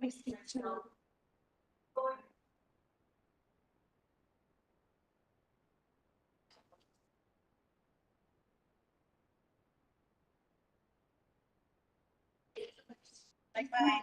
me see too. Bye.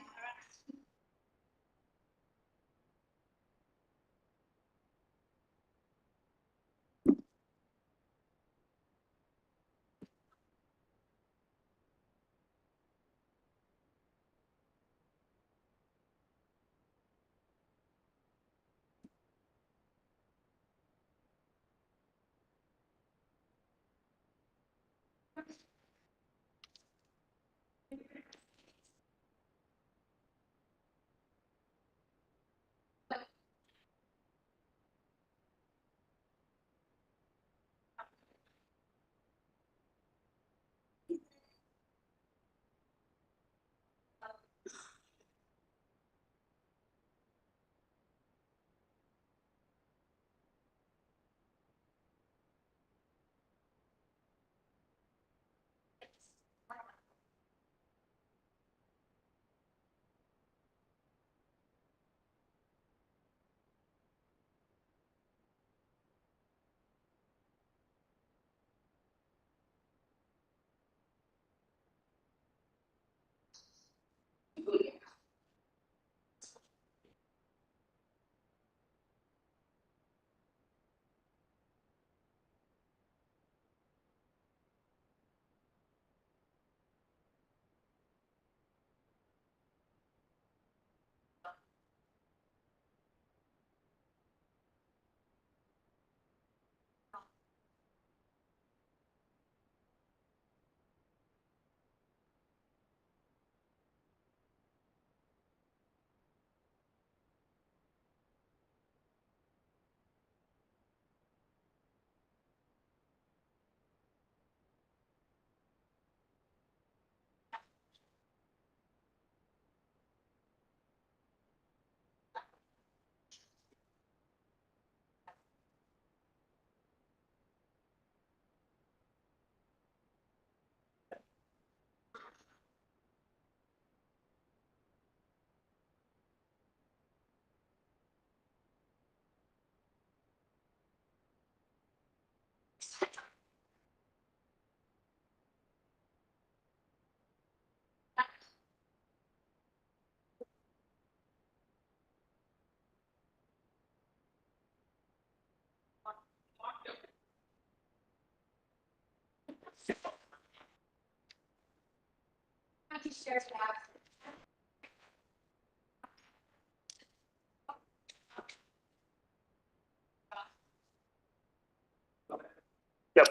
Yep.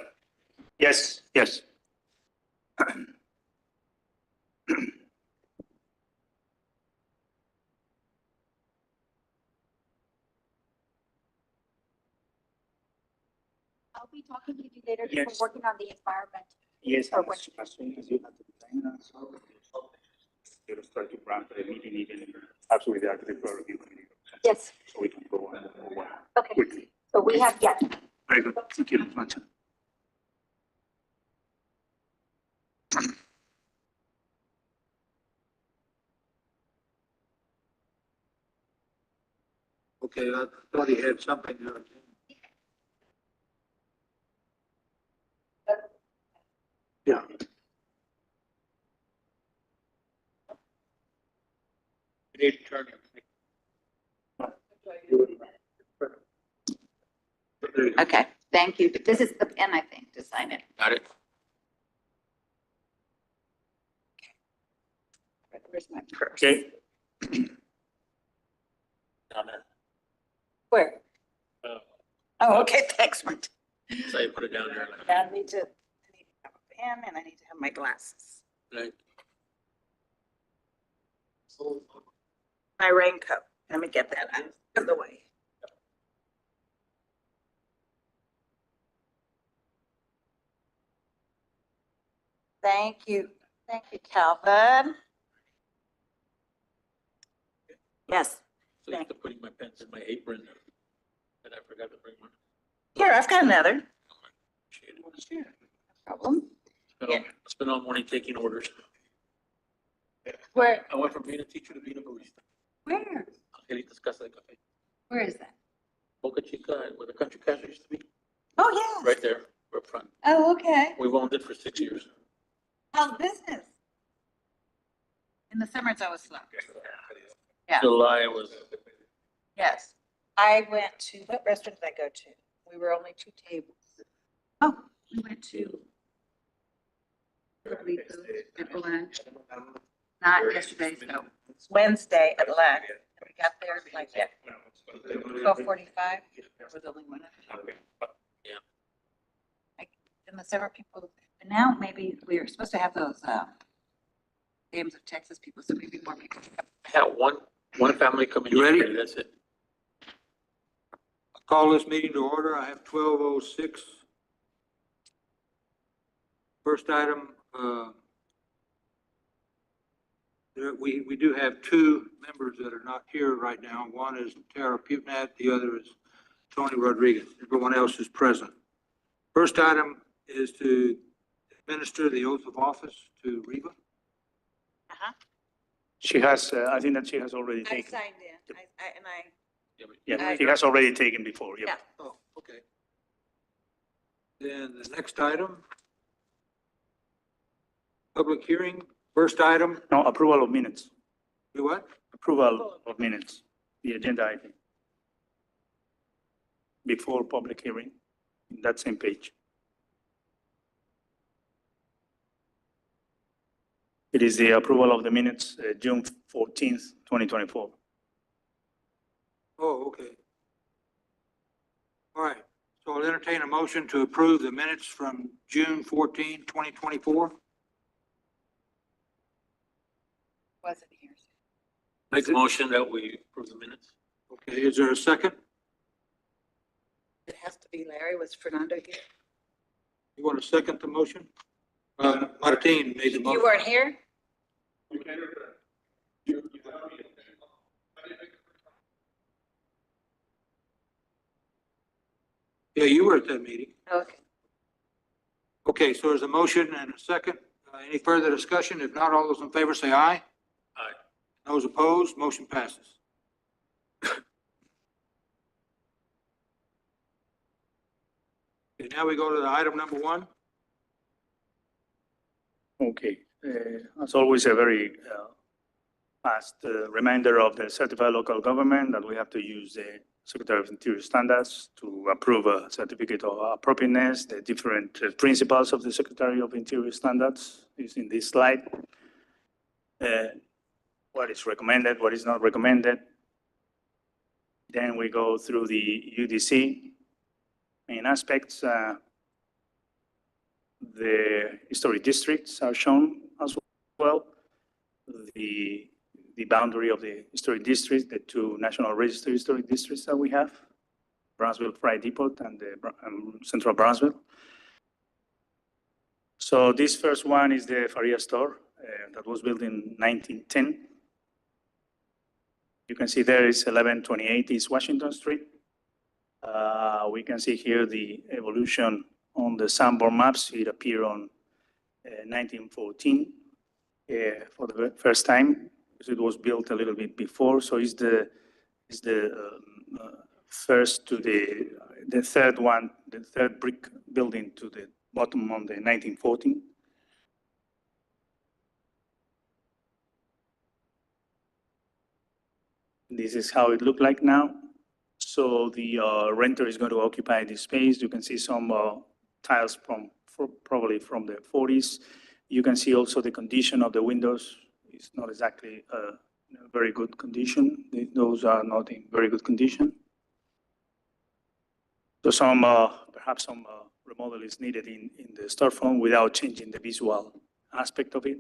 Yes, yes. I'll be talking to you later because Yes. we're working on the environment. Yes, Or and when- as soon as you have the design and so you'll start to run the meeting even absolutely the architectural review committee. Yes, So we can go on more okay. quickly. So we have, yeah, Very good. Thank you very much. Okay, I thought he had something. Yeah. Need to turn it. okay, thank you. This is the pen, I think, to sign it. Got it. Where's my purse? Okay. Down there. Where? Oh. Oh, okay, thanks, Martin. So you put it down there. I need to have a pen and I need to have my glasses. Right. My raincoat. Let me get that out of the way. Thank you. Thank you, Calvin. Yes, So after putting my pens in my apron, and I forgot to bring one. here, I've got another. Appreciate it. Problem. Yeah. Spent all morning taking orders. Where, I went from being a teacher to being a barista. Where? Angelitas Casa de Café. Where is that? Boca Chica, where the country cafe used to be, Oh, yes. right there, up front. Oh, okay. We've owned it for 6 years. How's business? In the summer, it's always slow. Yeah. July was, Yes. I went to, what restaurant did I go to? We were only 2 tables. Oh, we went to Carlitos at lunch. Not yesterday, so. It's Wednesday at lunch. We got there like at 12:45. There was only one. yeah. In the summer, people, and now maybe we're supposed to have those, Dams of Texas people, so maybe more people. I had one family come in. You ready? yesterday, That's it. Call this meeting to order. I have 12:06. First item, we do have 2 members that are not here right now. One is Tara Putnat, the other is Tony Rodriguez. Everyone else is present. First item is to administer the oath of office to Reva. She has, I think that she has already I taken. signed in. I. Yeah, she has already taken before, yeah. Yeah. Oh, okay. Then the next item, public hearing. First item, No, approval of minutes, do what? approval of minutes, the agenda item. Before public hearing, in that same page. It is the approval of the minutes, June 14th, 2024. Oh, okay. All right, so I'll entertain a motion to approve the minutes from June 14, 2024. Wasn't here. Make a motion that we approve the minutes. Okay, is there a second? It has to be Larry. Was Fernando here? You want to second the motion? Martin made the motion. You weren't here? Yeah, you were at that meeting. Okay. Okay, so there's a motion and a second. Any further discussion? If not, all those in favor say aye. Aye. Those opposed, motion passes. Okay, now we go to the item number 1. Okay, as always, a very fast reminder of the certified local government that we have to use the Secretary of Interior standards to approve a certificate of appropriateness. The different principles of the Secretary of Interior standards is in this slide. What is recommended, what is not recommended. Then we go through the UDC main aspects. The historic districts are shown as well. The boundary of the historic districts, the 2 National Register historic districts that we have, Brownsville Freight Depot and the Central Brownsville. So this first one is the Faria store that was built in 1910. You can see there is 1128 East Washington Street. We can see here the evolution on the Sanborn maps. It appeared on 1914 for the first time. It was built a little bit before, so it's the first to the third one, the third brick building to the bottom on the 1914. This is how it looked like now. So the renter is going to occupy this space. You can see some tiles probably from the 40s. You can see also the condition of the windows. It's not exactly in a very good condition. Those are not in very good condition. So perhaps some remodel is needed in the storefront without changing the visual aspect of it.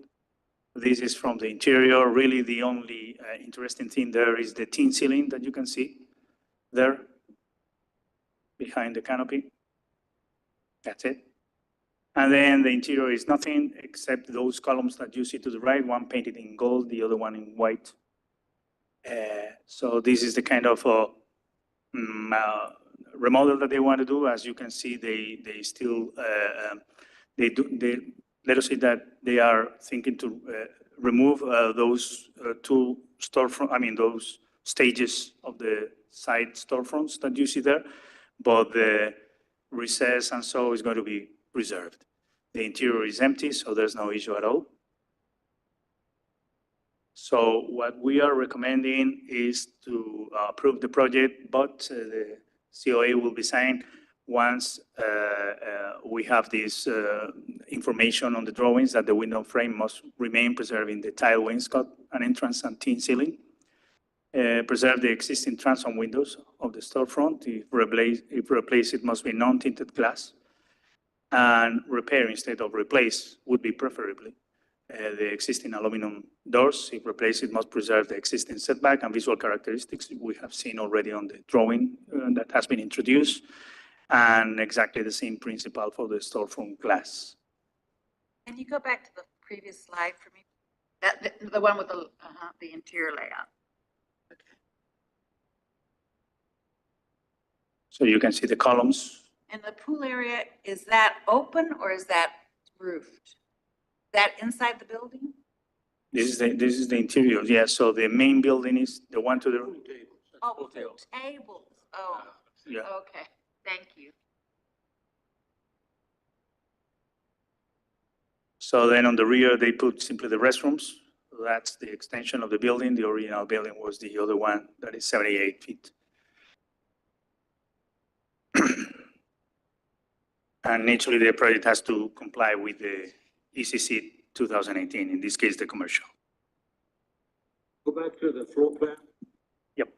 This is from the interior. Really, the only interesting thing there is the tin ceiling that you can see there behind the canopy. That's it. And then the interior is nothing except those columns that you see to the right, one painted in gold, the other one in white. So this is the kind of remodel that they want to do. As you can see, they still, let us say that they are thinking to remove those two storefront, I mean, those stages of the side storefronts that you see there, but the recess and so is going to be preserved. The interior is empty, so there's no issue at all. So what we are recommending is to approve the project, but the COA will be signed once we have this information on the drawings that the window frame must remain preserving the tile wainscot and entrance and tin ceiling. Preserve the existing transom windows of the storefront. If replace, it must be non-tinted glass. And repair instead of replace would be preferably. The existing aluminum doors, if replaced, it must preserve the existing setback and visual characteristics we have seen already on the drawing that has been introduced, and exactly the same principle for the storefront glass. Can you go back to the previous slide for me? That, the one with the interior layout. So you can see the columns. And the pool area, is that open or is that roofed? That inside the building? This is the interior, yeah. So the main building is the one to the, Pool tables. That's Oh, pool tables. tables. Oh, yeah. okay. Thank you. So then on the rear, they put simply the restrooms. That's the extension of the building. The original building was the other one that is 78 feet. And naturally, the project has to comply with the ECC 2018, in this case, the commercial. Go back to the floor plan. Yep.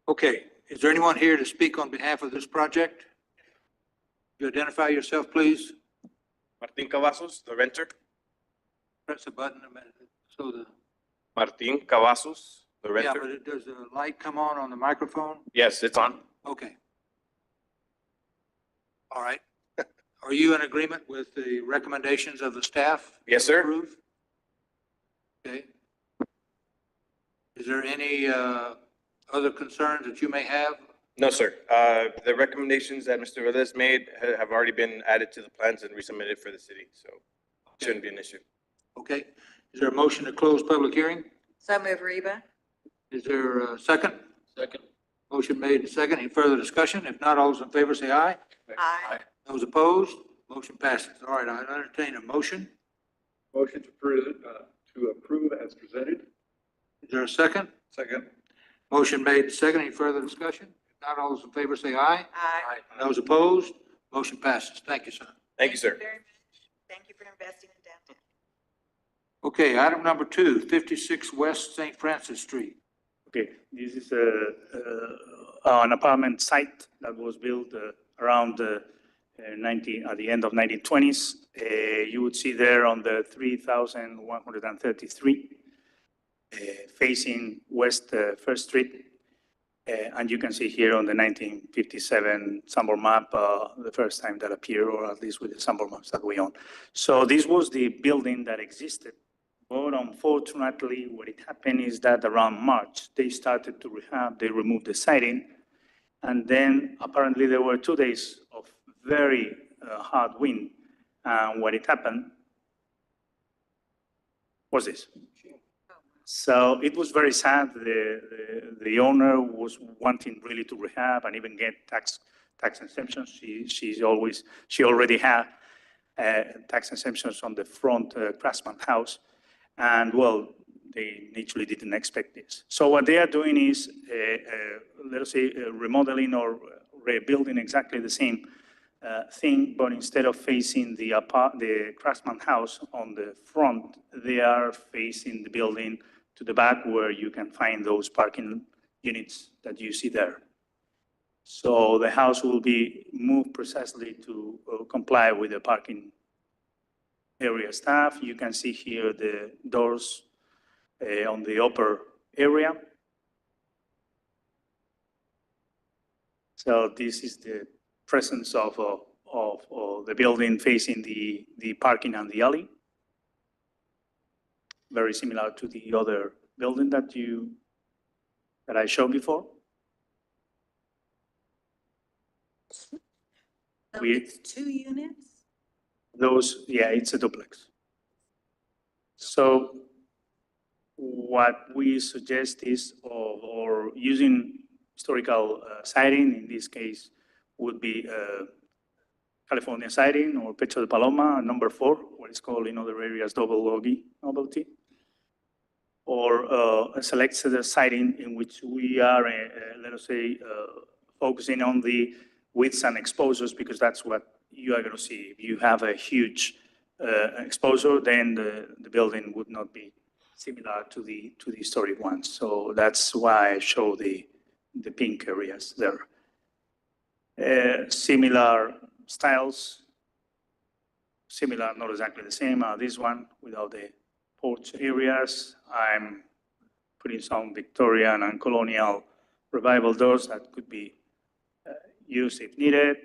Okay, is there anyone here to speak on behalf of this project? You identify yourself, please. Martín Cavazos, the renter. Press the button a minute, so the, Martín Cavazos, the yeah, renter. but does the light come on the microphone? Yes, it's on. Okay. All right. Are you in agreement with the recommendations of the staff? Yes, sir. Approve? Okay. Is there any other concerns that you may have? No, sir. The recommendations that Mr. Velez made have already been added to the plans and resubmitted for the city, so it shouldn't be an issue. Okay. Is there a motion to close public hearing? So move Reba. Is there a second? Second. Motion made and second. Any further discussion? If not, all those in favor say aye. Aye. Those opposed, motion passes. All right, I entertain a motion. Motion to approve as presented. Is there a second? Second. Motion made and second. Any further discussion? If not, all those in favor say aye. Aye. Those opposed, motion passes. Thank you, sir. Thank you, sir. very much. Thank you for investing in downtown. Okay, item number 2, 56 West St. Francis Street. Okay, this is an apartment site that was built around at the end of 1920s. You would see there on the 3,133 facing West First Street. And you can see here on the 1957 Sanborn map, the first time that appeared, or at least with the Sanborn maps that we own. So this was the building that existed. But unfortunately, what it happened is that around March, they started to rehab, they removed the siding. And then apparently there were 2 days of very hard wind. And what it happened was this. So it was very sad. The owner was wanting really to rehab and even get tax exemptions. She already had tax exemptions on the front Craftsman house. And well, they naturally didn't expect this. So what they are doing is, let us say, remodeling or rebuilding exactly the same thing, but instead of facing the Craftsman house on the front, they are facing the building to the back where you can find those parking units that you see there. So the house will be moved precisely to comply with the parking area staff. You can see here the doors on the upper area. So this is the presence of the building facing the parking and the alley. Very similar to the other building that I showed before. So We- it's 2 units? Those, yeah, it's a duplex. So what we suggest is, or using historical siding, in this case, would be California siding or Pecho de Paloma, number 4, what is called in other areas double logie novelty. Or a selected siding in which we are, let us say, focusing on the widths and exposures, because that's what you are going to see. If you have a huge exposure, then the building would not be similar to the historic ones. So that's why I show the pink areas there. Similar styles, similar, not exactly the same. This one without the porch areas. I'm putting some Victorian and colonial revival doors that could be used if needed,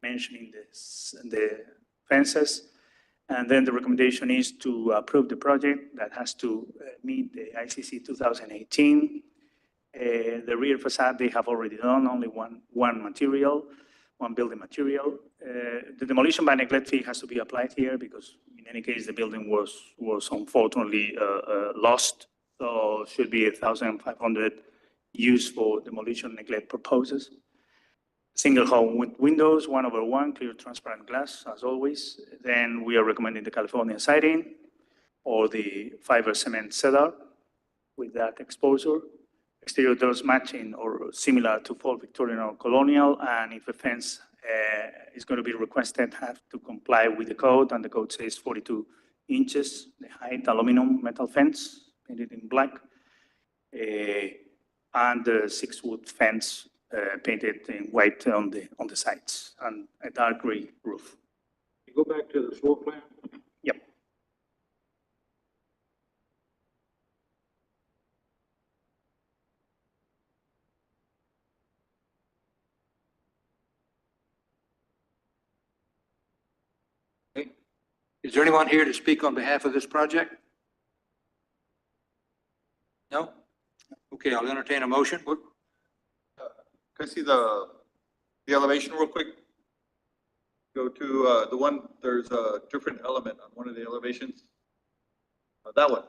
mentioning the fences. And then the recommendation is to approve the project that has to meet the ICC 2018. The rear facade, they have already done only one material, one building material. The demolition by neglect fee has to be applied here because in any case, the building was unfortunately lost. So should be 1,500 used for demolition neglect purposes. Single home with windows, 1/1, clear transparent glass, as always. Then we are recommending the California siding or the fiber cement cedar with that exposure. Exterior doors matching or similar to full Victorian or colonial. And if a fence is going to be requested, have to comply with the code. And the code says 42 inches, the height, aluminum metal fence, painted in black. And the 6-wood fence painted in white on the sides and a dark gray roof. You go back to the floor plan. Yep. Okay. Is there anyone here to speak on behalf of this project? No? Okay, I'll entertain a motion. Can I see the elevation real quick? Go to the one, there's a different element on one of the elevations. That one.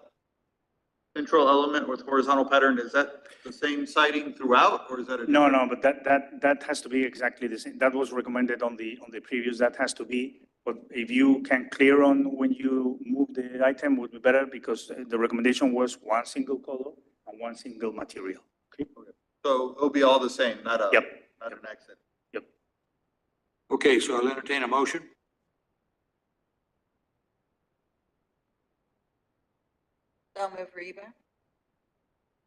Central element with horizontal pattern, is that the same siding throughout or is that a? No, different- no, but that has to be exactly the same. That was recommended on the previous, that has to be. But if you can clear on when you move the item would be better because the recommendation was one single color and one single material. Okay? So it'll be all the same, not a, Yep. not an accent. Okay, so I'll entertain a motion. So move Reba.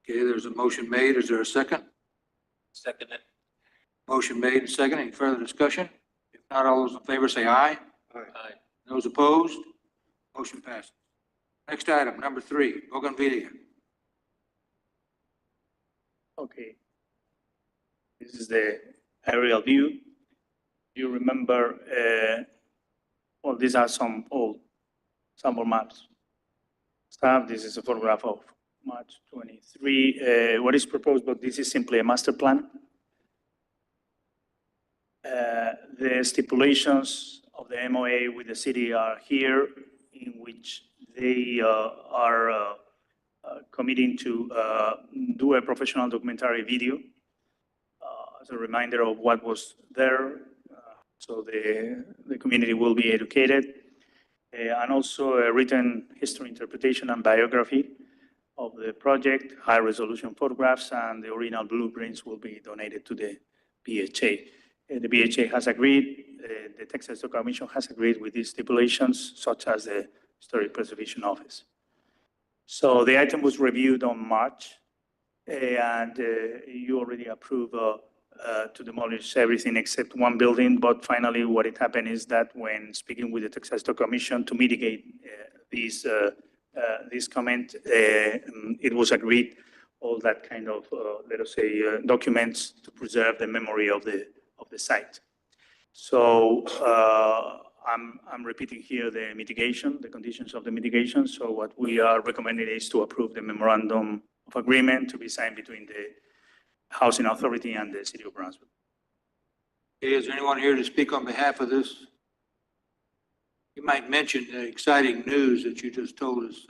Okay, there's a motion made. Is there a second? Second it. Motion made and second. Any further discussion? If not, all those in favor say aye. Aye. Those opposed? Motion passes. Next item, number 3, Bougainvillea. Okay. This is the aerial view. You remember, well, these are some old sample maps. Stuff, this is a photograph of March 23. What is proposed, but this is simply a master plan. The stipulations of the MOA with the city are here, in which they are committing to do a professional documentary video as a reminder of what was there, so the community will be educated, and also a written history interpretation and biography of the project, high-resolution photographs, and the original blueprints will be donated to the BHA. The BHA has agreed, the Texas Historical Commission has agreed with these stipulations, such as the Historic Preservation Office. So the item was reviewed on March, and you already approved to demolish everything except one building. But finally, what had happened is that when speaking with the Texas Historical Commission to mitigate this comment, it was agreed all that kind of, let us say, documents to preserve the memory of the site. So I'm repeating here the mitigation, the conditions of the mitigation. So what we are recommending is to approve the memorandum of agreement to be signed between the Housing Authority and the City of Brownsville. Is there anyone here to speak on behalf of this? You might mention the exciting news that you just told us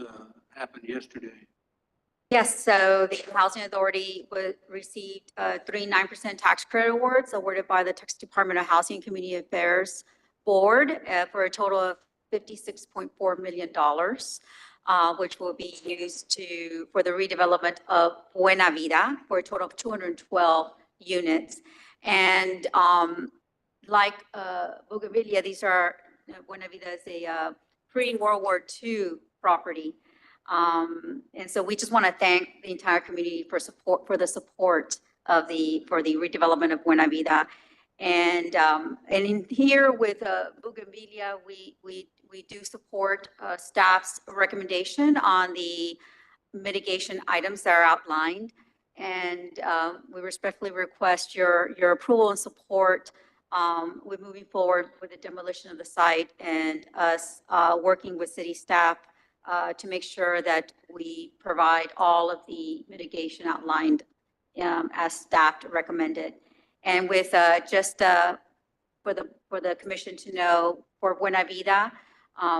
happened yesterday. Yes, so the Housing Authority received 39% tax credit awards awarded by the Texas Department of Housing and Community Affairs Board for a total of $56.4 million, which will be used for the redevelopment of Buena Vida for a total of 212 units. And like Bougainvillea, Buena Vida is a pre-World War II property. And so we just want to thank the entire community for the support for the redevelopment of Buena Vida. And in here with Bougainvillea, we do support staff's recommendation on the mitigation items that are outlined. And we respectfully request your approval and support with moving forward with the demolition of the site and us working with city staff to make sure that we provide all of the mitigation outlined as staff recommended. And with for the commission to know, for Buena Vida,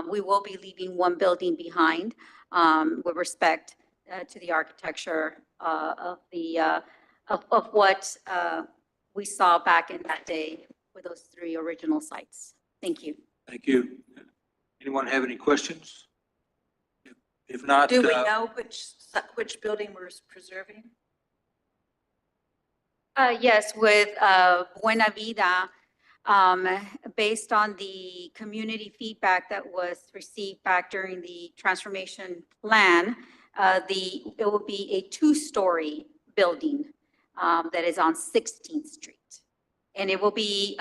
we will be leaving one building behind with respect to the architecture of what we saw back in that day with those 3 original sites. Thank you. Thank you. Anyone have any questions? If not, Do we know which building we're preserving? Yes, with Buena Vida, based on the community feedback that was received back during the transformation plan, it will be a 2-story building that is on 16th Street. And it will be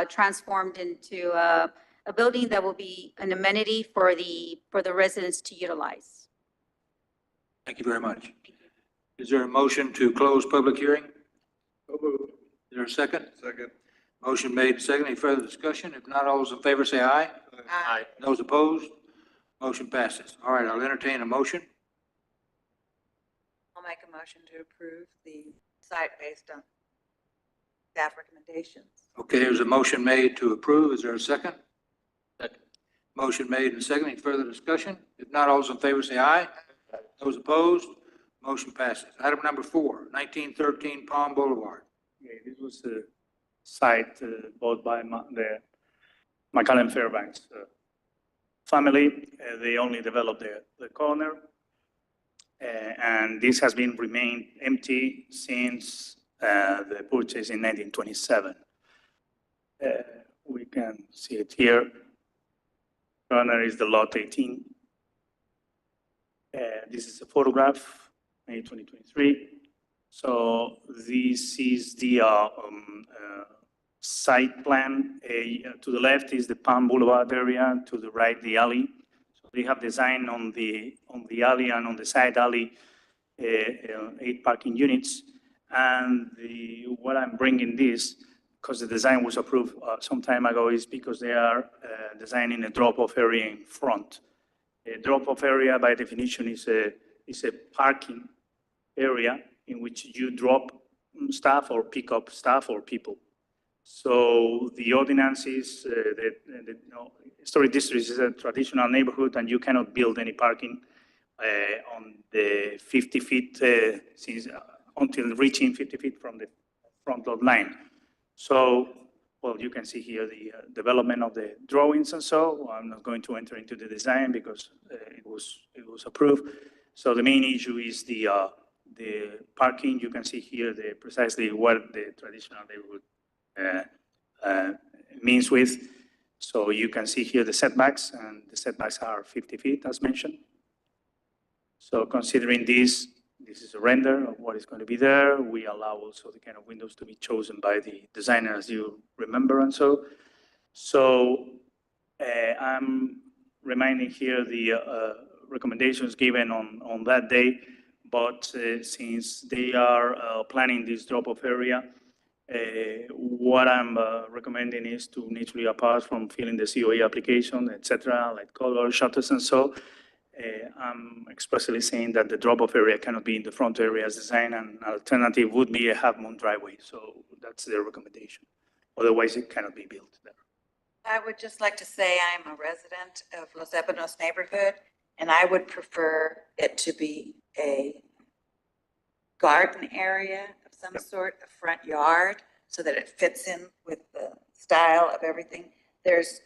transformed into a building that will be an amenity for the residents to utilize. thank you very much. Is there a motion to close public hearing? So moved. Is there a second? Second. Motion made and seconded. Any further discussion? If not, all those in favor say aye. Aye. Those opposed? Motion passes. All right, I'll entertain a motion. I'll make a motion to approve the site based on staff recommendations. Okay, there's a motion made to approve. Is there a second? Second. Motion made and seconded. Any further discussion? If not, all those in favor say aye. Those opposed? Motion passes. Item number 4, 1913 Palm Boulevard. Okay, this was a site bought by the McAllen Fairbanks family. They only developed the corner. And this has been remained empty since the purchase in 1927. We can see it here. Corner is the lot 18. This is a photograph, May 2023. So this is the site plan. To the left is the Palm Boulevard area, to the right, the alley. So they have designed on the alley and on the side alley 8 parking units. And what I'm bringing this, because the design was approved some time ago, is because they are designing a drop-off area in front. A drop-off area, by definition, is a parking area in which you drop stuff or pick up stuff or people. So the ordinance is that Historic District is a traditional neighborhood, and you cannot build any parking on the 50 feet until reaching 50 feet from the front lot line. So, well, you can see here the development of the drawings and so. I'm not going to enter into the design because it was approved. So the main issue is the parking. You can see here precisely what the traditional neighborhood means with. So you can see here the setbacks, and the setbacks are 50 feet as mentioned. So considering this is a render of what is going to be there. We allow also the kind of windows to be chosen by the designer, as you remember, and so. So I'm reminding here the recommendations given on that day, but since they are planning this drop-off area, what I'm recommending is to naturally, apart from filling the COA application, etc., like color, shutters, and so, I'm expressly saying that the drop-off area cannot be in the front area as designed, and alternative would be a half-moon driveway. So that's their recommendation. Otherwise, it cannot be built there. I would just like to say I'm a resident of Los Ebanos neighborhood, and I would prefer it to be a garden area of some sort, a front yard, so that it fits in with the style of everything. There's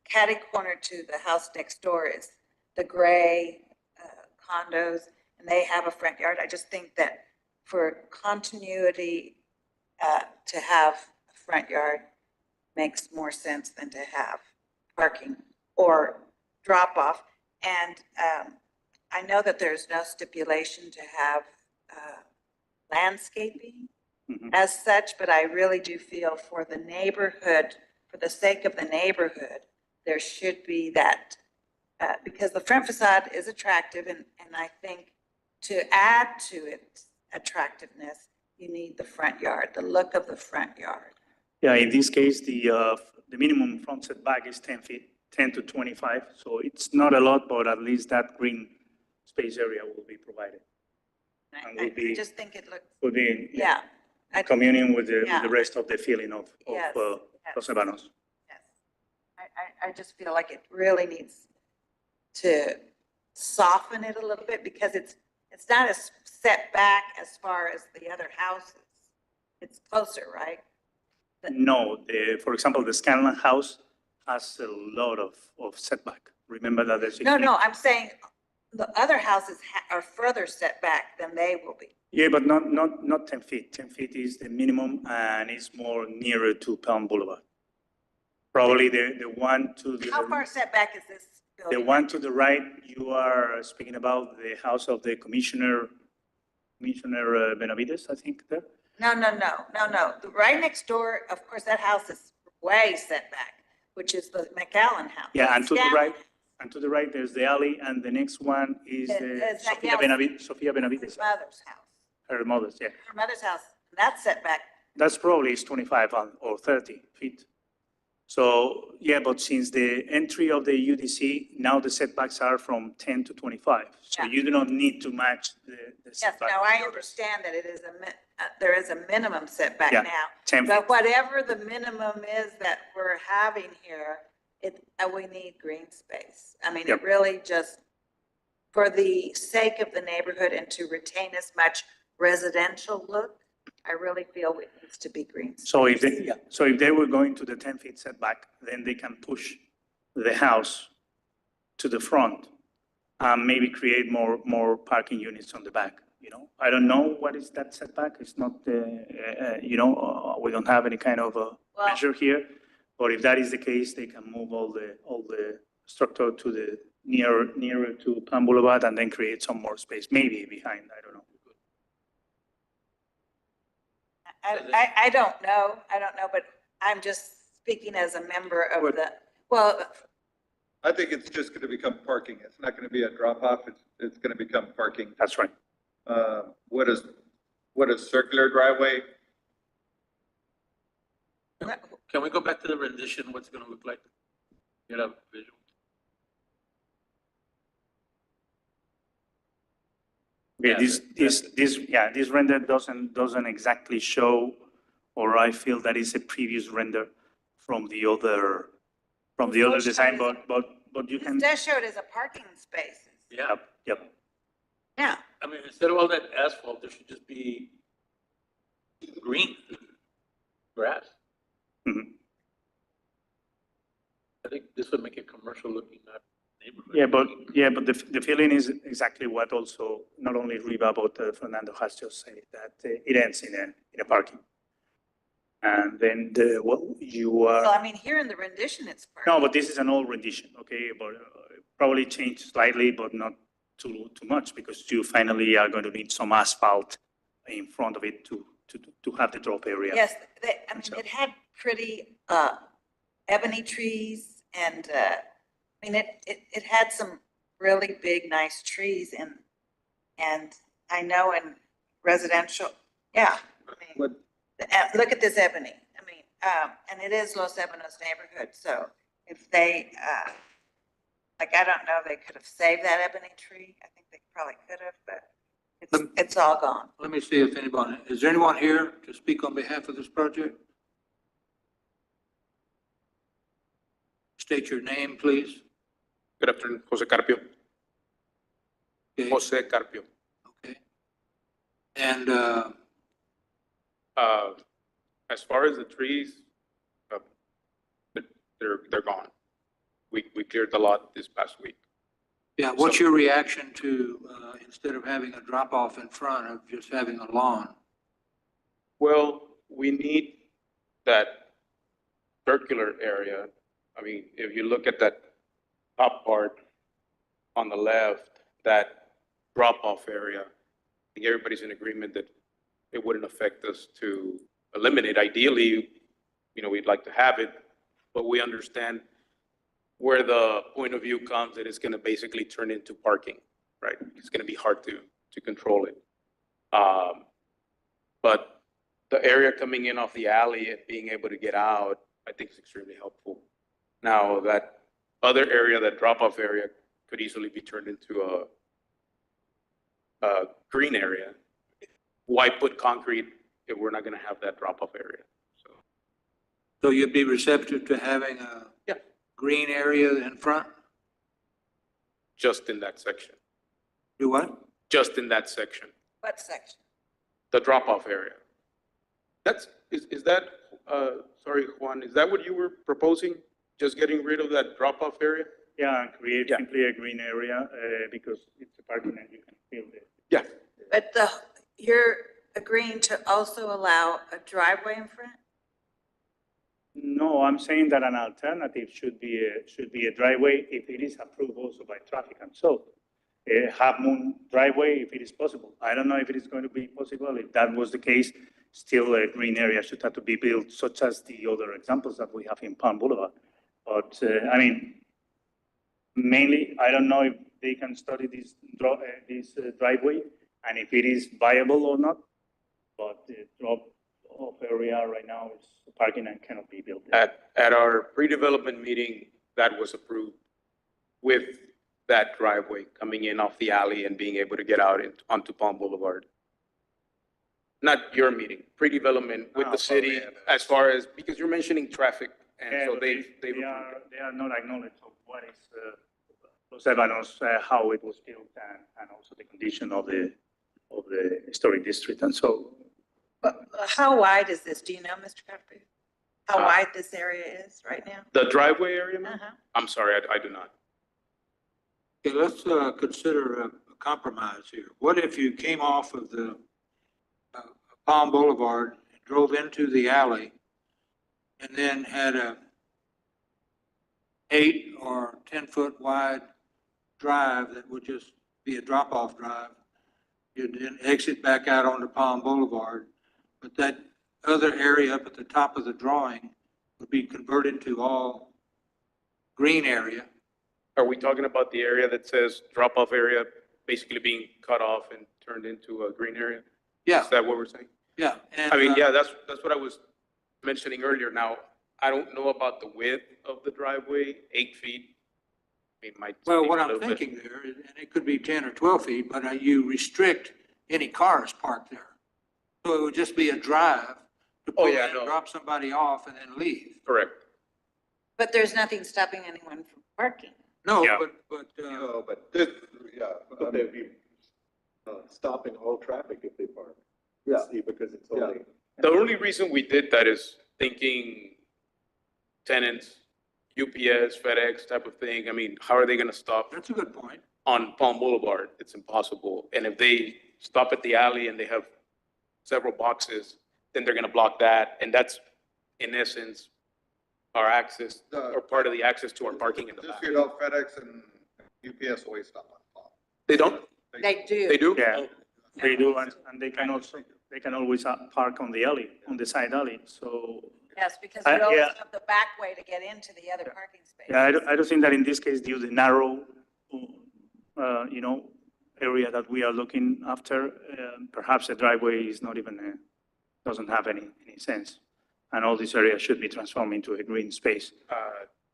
catty corner to the house next door is the gray condos, and they have a front yard. I just think that for continuity, to have a front yard makes more sense than to have parking or drop off. And I know that there's no stipulation to have landscaping Mhm. as such, but I really do feel for the neighborhood, for the sake of the neighborhood, there should be that, because the front facade is attractive, and I think to add to its attractiveness, you need the front yard, the look of the front yard. Yeah, in this case, the minimum front setback is 10 feet, 10 to 25. So it's not a lot, but at least that green space area will be provided. And I will be- just think it looks, Will be in yeah. I- communion with the Yeah. rest of the feeling of Yes, Los yes. Ebanos. Yes. I just feel like it really needs to soften it a little bit because it's not as set back as far as the other houses. It's closer, right? No, for example, the Scanlon house has a lot of setback. Remember that there's. No, I'm saying the other houses are further set back than they will be. Yeah, but not 10 feet. 10 feet is the minimum and it's more nearer to Palm Boulevard. Probably the one to the. How far set back is this The building? one to the right, you are speaking about the house of the Commissioner Benavides, I think there. No. The right next door, of course, that house is way set back, which is the McAllen house. Yeah, and to the Scanlon. right, and to the right, there's the alley, and the next one is It's like, Sofia yeah, Benavides, Sofia His Benavides, mother's house. her mother's, yeah. Her mother's house, that's set back. That's probably is 25 or 30 feet. So, yeah, but since the entry of the UDC, now the setbacks are from 10 to 25. So Yeah. you do not need to match the Yes, setback. now I understand that it is there is a minimum setback Yeah, now. 10 feet. But whatever the minimum is that we're having here, we need green space. I mean, Yep. it really just, for the sake of the neighborhood and to retain as much residential look, I really feel it needs to be green. So if space. they, yeah, so if they were going to the 10 feet setback, then they can push the house to the front and maybe create more parking units on the back, you know? I don't know what is that setback. It's not, we don't have any kind of Well- measure here. But if that is the case, they can move all the structure to the nearer to Palm Boulevard and then create some more space, maybe behind, I don't know. I don't know, but I'm just speaking as a member of What- the, well, I think it's just going to become parking. It's not going to be a drop off. It's going to become parking. That's right. What is circular driveway? Can we go back to the rendition, what's it gonna look like? Get a visual. Yeah, Yeah, this render doesn't exactly show, or I feel that is a previous render from the other design, but you this can, does show it as a parking space. Yeah, yep. Yeah, I mean, instead of all that asphalt, there should just be green, grass. Mhm. I think this would make it commercial looking, not neighborhood. But the feeling is exactly what also, not only Riva, but Fernando has just said, that it ends in a parking. And then you well, are, I mean, here in the rendition, it's parking. no, but this is an old rendition, okay, but probably changed slightly, but not too much, because you finally are going to need some asphalt in front of it to have the drop area. Yes, I mean, it had pretty ebony trees and, I mean, it had some really big, nice trees and I know in residential, yeah. I mean, What, look at this ebony. I mean, and it is Los Ebanos neighborhood, so if they, I don't know, they could have saved that ebony tree. I think they probably could have, but it's all gone. Let me see if anyone, is there anyone here to speak on behalf of this project? State your name, please. Good afternoon, Jose Carpio. Okay, Jose Carpio. okay. And, As far as the trees, uh, they're gone. We cleared the lot this past week. yeah, what's your reaction to, instead of having a drop off in front of just having a lawn? Well, we need that circular area. I mean, if you look at that top part on the left, that drop-off area, I think everybody's in agreement that it wouldn't affect us to eliminate. Ideally, we'd like to have it, but we understand where the point of view comes that it's going to basically turn into parking, right? It's going to be hard to control it. But the area coming in off the alley and being able to get out, I think is extremely helpful. Now, that other area, that drop-off area, could easily be turned into a green area. Why put concrete if we're not going to have that drop-off area? So you'd be receptive to having a Yeah. green area in front? Just in that section, Do what? just in that section, What section? the drop-off area. Is that, sorry, Juan, is that what you were proposing? Just getting rid of that drop-off area? Yeah, and create Yeah. simply a green area, because it's a parking and you can build it. Yeah. But you're agreeing to also allow a driveway in front? No, I'm saying that an alternative should be a driveway if it is approved also by traffic and so. Half moon driveway if it is possible. I don't know if it is going to be possible. If that was the case, still a green area should have to be built, such as the other examples that we have in Palm Boulevard. But, I mean, mainly, I don't know if they can study this driveway and if it is viable or not. But the drop-off area right now is parking and cannot be built there. At our pre-development meeting, that was approved with that driveway coming in off the alley and being able to get out onto Palm Boulevard. Not your meeting, pre-development with the city as far as, because you're mentioning traffic. And Yeah, so but they've they approved are, it. they are not acknowledged of what is, Los Ebanos, how it was built and also the condition of the historic district and so. But how wide is this? Do you know, Mr. Carpio? How Uh, wide this area is right now? The driveway area, ma'am? Uh-huh. I'm sorry, I do not. Okay, let's consider a compromise here. What if you came off of the Palm Boulevard, drove into the alley, and then had a 8 or 10-foot wide drive that would just be a drop-off drive? You'd then exit back out onto Palm Boulevard, but that other area up at the top of the drawing would be converted to all green area. Are we talking about the area that says drop-off area basically being cut off and turned into a green area? Yeah, Is that what we're saying? yeah. And, I mean, yeah, that's what I was mentioning earlier. Now, I don't know about the width of the driveway, 8 feet. I mean, might. Well, be what a I'm little bit- thinking there, and it could be 10 or 12 feet, but you restrict any cars parked there. So it would just be a drive to Oh, pull yeah, in, no. drop somebody off and then leave. Correct. But there's nothing stopping anyone from parking. No, Yeah. but, No, but this, yeah, But they'd be stopping all traffic if they park. Yeah. See, because it's Yeah. only. The only reason we did that is thinking tenants, UPS, FedEx type of thing. I mean, how are they going to stop that's a good point. on Palm Boulevard? It's impossible. And if they stop at the alley and they have several boxes, then they're going to block that. And that's, in essence, our access, or part of the access to our parking in the Just back. so you know, FedEx and UPS always stop on Palm. They don't? They do. They do? Yeah, they do, and they can also, they can always park on the alley, on the side alley, so. Yes, because we always Yeah. have the back way to get into the other parking space. Yeah, I don't think that in this case, due to the narrow, area that we are looking after, perhaps a driveway is not even, doesn't have any sense. And all this area should be transformed into a green space.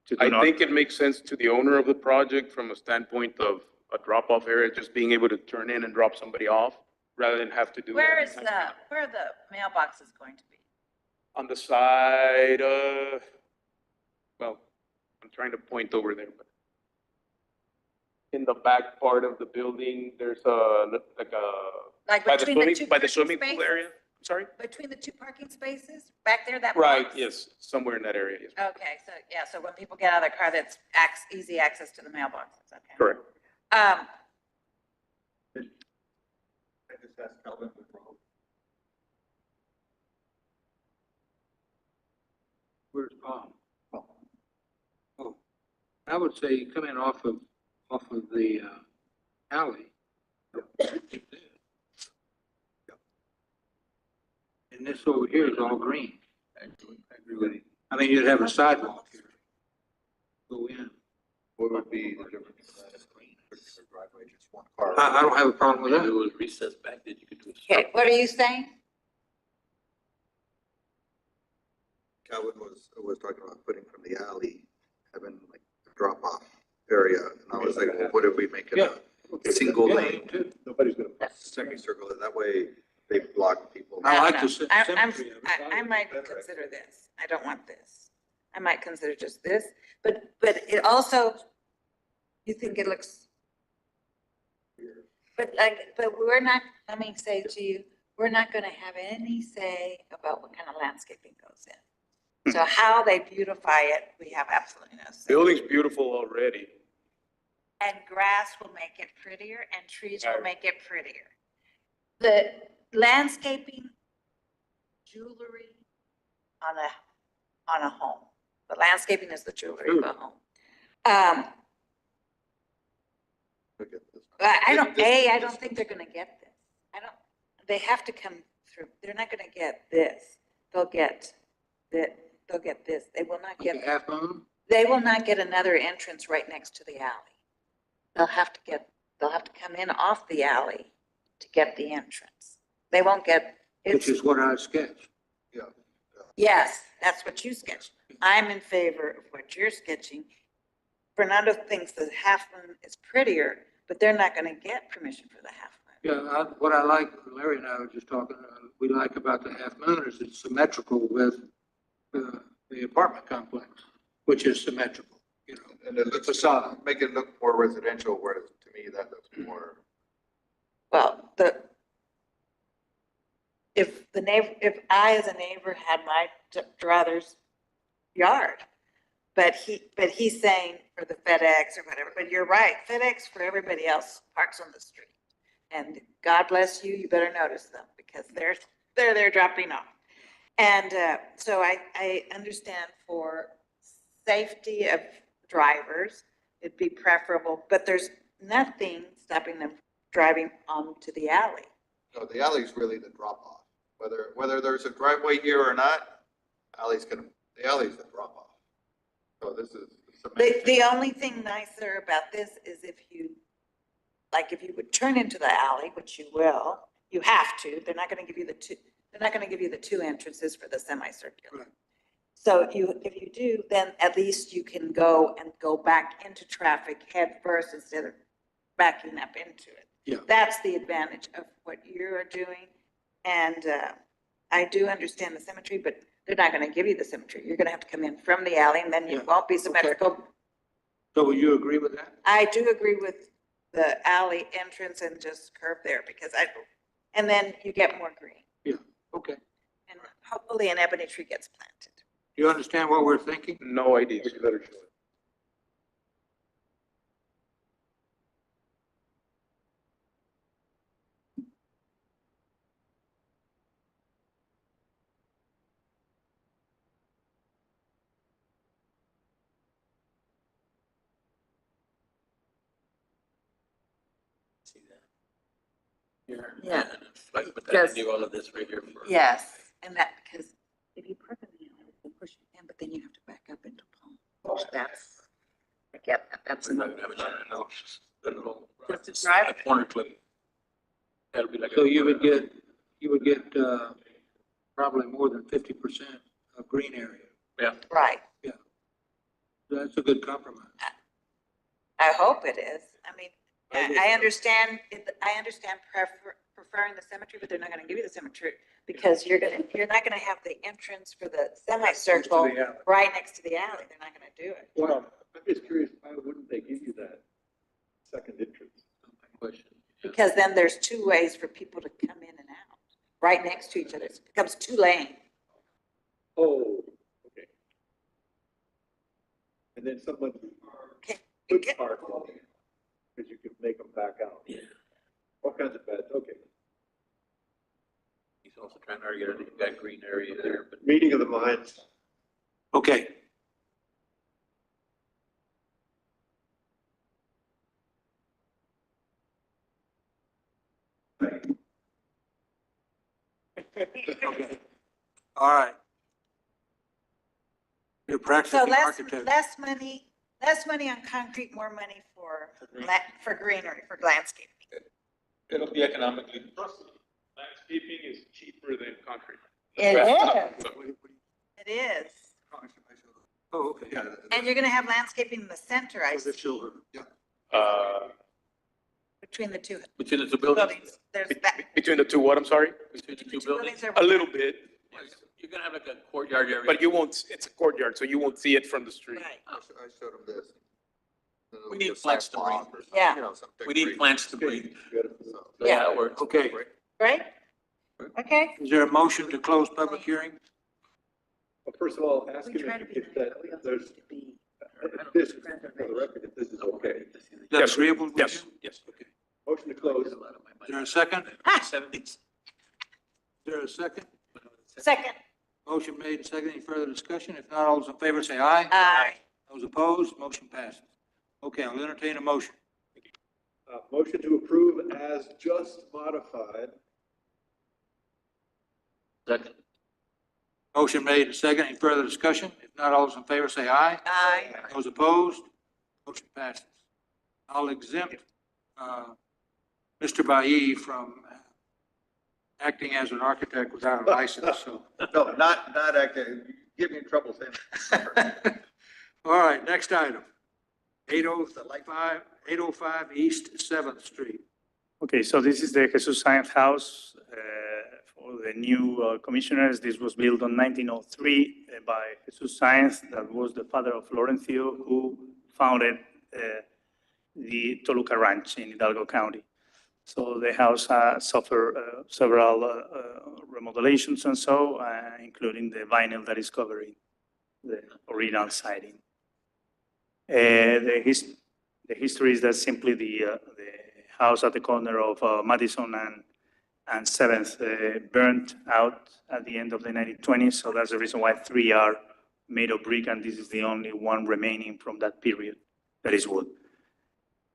to do I not- think it makes sense to the owner of the project from a standpoint of a drop-off area, just being able to turn in and drop somebody off rather than have to do. Where it is where are the mailboxes going to be? On the side, well, I'm trying to point over there, but in the back part of the building, there's like Like by the between the two by the parking swimming pool spaces? area? I'm sorry? Between the two parking spaces, back there, that Right, box? yes, somewhere in that area, yes. Okay, so, yeah, so when people get out of their car, that's easy access to the mailboxes, okay. Correct. Um, I just asked Calvin. Where's Bob? Oh, I would say come in off of the alley. And this over here is all green. I agree with you. I mean, you'd have a sidewalk here. Go in. What would be the difference? Driveway, just one car. I don't have a problem with If it that. was recessed back, then you could do it. okay, what are you saying? Calvin was talking about putting from the alley, having like a drop off area, and I was like, well, what if we make it Yeah. a single Yeah, lane? too. Nobody's gonna. Semicircle, that way they block people. I like No, the I'm- symmetry of it. I might consider this. I don't want this. I might consider just this, but it also, you think it looks. But we're not, let me say to you, we're not gonna have any say about what kind of landscaping goes in. So how they beautify it, we have absolutely no say. Building's beautiful already. And grass will make it prettier and trees will Right. make it prettier. The landscaping, jewelry on a home. The landscaping is the jewelry of a home. I don't think they're gonna get this. They have to come through. They're not gonna get this. They'll get this. They will not Like a get, half moon? they will not get another entrance right next to the alley. They'll have to come in off the alley to get the entrance. They won't get, Which is what I sketched. yes, that's what you sketched. I'm in favor of what you're sketching. Fernando thinks the half moon is prettier, but they're not gonna get permission for the half moon. Yeah, what I like, Larry and I were just talking, we like about the half moon is it's symmetrical with the apartment complex, which is symmetrical, you know. And it looks, Facade. make it look more residential, whereas to me, that looks more. Well, if I as a neighbor had my brother's yard, but he's saying for the FedEx or whatever, but you're right, FedEx for everybody else parks on the street. And God bless you, you better notice them because they're there dropping off. And so I understand for safety of drivers, it'd be preferable, but there's nothing stopping them driving onto the alley. No, the alley's really the drop off. Whether there's a driveway here or not, the alley's the drop off. So this is. The only thing nicer about this is if you would turn into the alley, which you will, you have to, they're not gonna give you the two entrances for the semicircular. Right. So if you do, then at least you can go back into traffic head first instead of backing up into it. Yeah. That's the advantage of what you're doing. And I do understand the symmetry, but they're not gonna give you the symmetry. You're gonna have to come in from the alley and then you Yeah. won't be symmetrical. So will you agree with that? I do agree with the alley entrance and just curve there because and then you get more green Yeah, okay. and hopefully an ebony tree gets planted. Do you understand what we're thinking? No idea. See that? Here. Yeah. And it's like, but Yes. that do all of this right here for. Yes, and that because if you park in the alley, they push you in, but then you have to back up into Palm. That's, I get that. That's We're not not. gonna have a just a little. Just to drive? A corner clip. That'll be like. So you would get probably more than 50% of green area. Yeah. Right. That's a good compromise. I hope it is. I mean, I understand, I understand preferring the cemetery, but they're not gonna give you the cemetery because you're not gonna have the entrance for the semicircle right next to the alley. They're not gonna do it. Well, I'm just curious, why wouldn't they give you that second entrance? Question. Because then there's two ways for people to come in and out, right next to each other. It becomes two lane. Oh, okay. And then someone Okay. could park, because you could make them back out. Yeah. All kinds of beds, okay. He's also trying to argue that green area there, but Meeting of the minds. Okay. Okay. All right. You're So practicing less architect. less money on concrete, more money for greenery, for landscaping. It'll be economically. Landscaping is cheaper than concrete. It is. It is. Oh, okay. And you're gonna have landscaping in the center, I see, between the two between the two buildings. buildings. There's that. Between the two, what, I'm sorry? Between the The two two buildings. buildings are. A little bit, You're gonna have like a courtyard area. but you won't, it's a courtyard, so you won't see it from the street. Right. I showed them this. We need plants to breathe. Yeah. We need plants to breathe. Yeah. That works. Okay. Right? Okay. Is there a motion to close public hearing? Well, first of all, ask We him try to be if that, nice. We also there's, have to be- if this, for the record, if this is okay. Is that agreeable with you? Yes, yes. Okay. Motion to close. Is there a second? Seventies. Is there a second? Second. Motion made and seconded. Any further discussion? If not, all those in favor say aye. Aye. Those opposed, motion passes. Okay, I'll entertain a motion. Motion to approve as just modified. Second. Motion made and seconded. Any further discussion? If not, all those in favor say aye. Aye. Those opposed, motion passes. I'll exempt Mr. Bailly from acting as an architect without a license, so. No, not acting, get me in trouble saying. All right, next item. 805 East 7th Street. Okay, so this is the Jesus Sáenz House for the new commissioners. This was built in 1903 by Jesus Sáenz, that was the father of Florencio, who founded the Toluca Ranch in Hidalgo County. So the house suffered several remodelations and so, including the vinyl that is covering the original siding. The history is that simply the house at the corner of Madison and 7th burnt out at the end of the 1920s. So that's the reason why 3 are made of brick, and this is the only one remaining from that period that is wood.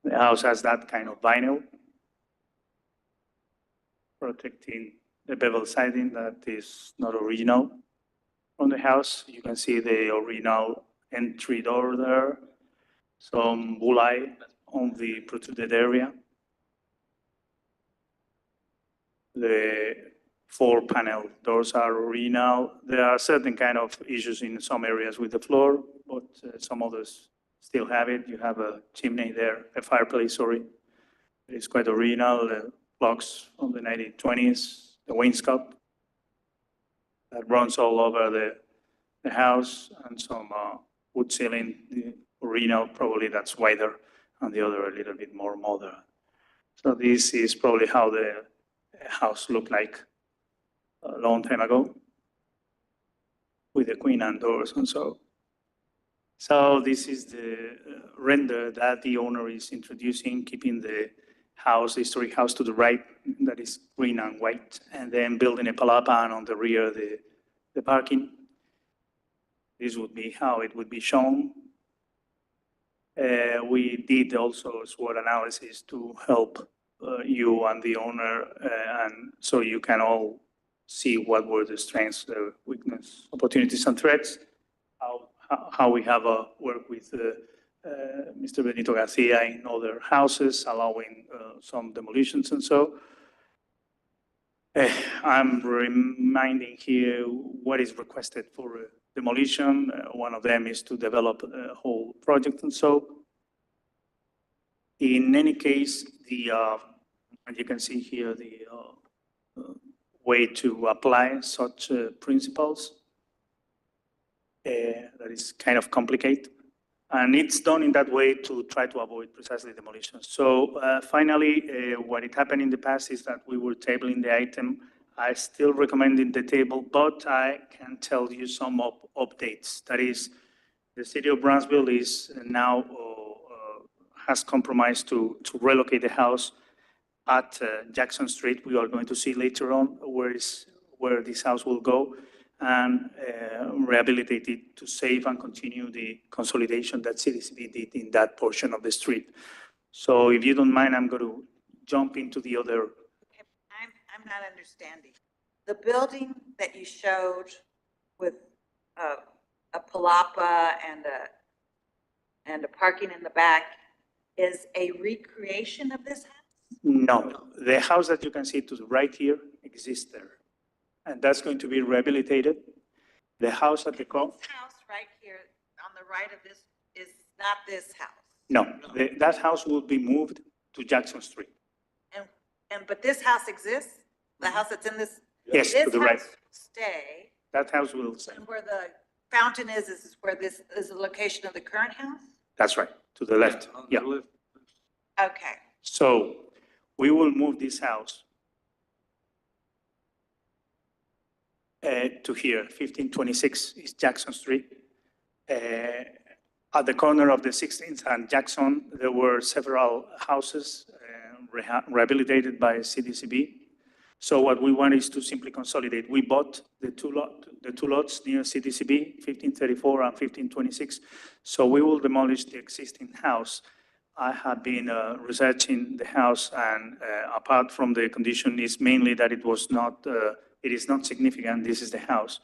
The house has that kind of vinyl protecting the bevel siding that is not original from the house. You can see the original entry door there, some bulleye on the protruded area. The 4-panel doors are original. There are certain kind of issues in some areas with the floor, but some others still have it. You have a chimney there, a fireplace, sorry. It's quite original. The blocks from the 1920s, the wainscot that runs all over the house, and some wood ceiling, the original probably that's wider, and the other a little bit more modern. So this is probably how the house looked like a long time ago with the Queen Anne doors and so. So this is the render that the owner is introducing, keeping the house, the historic house to the right, that is green and white, and then building a palapa, and on the rear, the parking. This would be how it would be shown. We did also SWOT analysis to help you and the owner, and so you can all see what were the strengths, the weakness, opportunities, and threats. How we have worked with Mr. Benito Garcia in other houses, allowing some demolitions and so. I'm reminding here what is requested for demolition. One of them is to develop a whole project and so. In any case, and you can see here the way to apply such principles. That is kind of complicated. And it's done in that way to try to avoid precisely demolition. So finally, what it happened in the past is that we were tabling the item. I still recommend the table, but I can tell you some updates. That is, the city of Brownsville is now has compromised to relocate the house at Jackson Street. We are going to see later on where this house will go, and rehabilitate it to save and continue the consolidation that CDCB did in that portion of the street. So if you don't mind, I'm going to jump into the other. Okay, I'm not understanding. The building that you showed with a palapa and a parking in the back is a recreation of this house? No, the house that you can see to the right here exists there. And that's going to be rehabilitated. The house at the This house right here on the right of this is not this house. no, that house will be moved to Jackson Street. But this house exists? The house that's in this? Yes, to the right. This house stay, That house will stay. and where the fountain is where this is the location of the current house? That's right, to the left. On the Yeah. left. Okay. So we will move this house to here, 1526 is Jackson Street. At the corner of the 16th and Jackson, there were several houses rehabilitated by CDCB. So what we want is to simply consolidate. We bought the two lots near CDCB, 1534 and 1526. So we will demolish the existing house. I have been researching the house, and apart from the condition, is mainly that it is not significant. This is the house.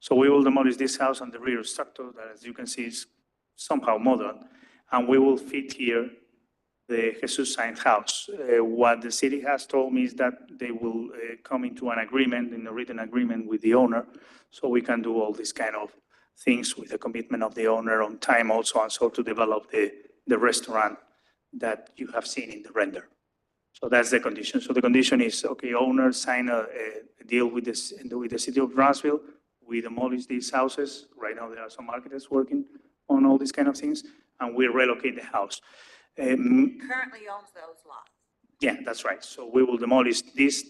So we will demolish this house and the rear structure that, as you can see, is somehow modern, and we will fit here the Jesus Sainz house. What the city has told me is that they will come into an agreement, in a written agreement with the owner, so we can do all these kind of things with the commitment of the owner on time also, and so to develop the restaurant that you have seen in the render. So that's the condition. So the condition is, okay, owner sign a deal with the city of Brownsville. We demolish these houses. Right now, there are some architects working on all these kind of things, and we relocate the house. Currently owns those lots. Yeah, that's right. So we will demolish this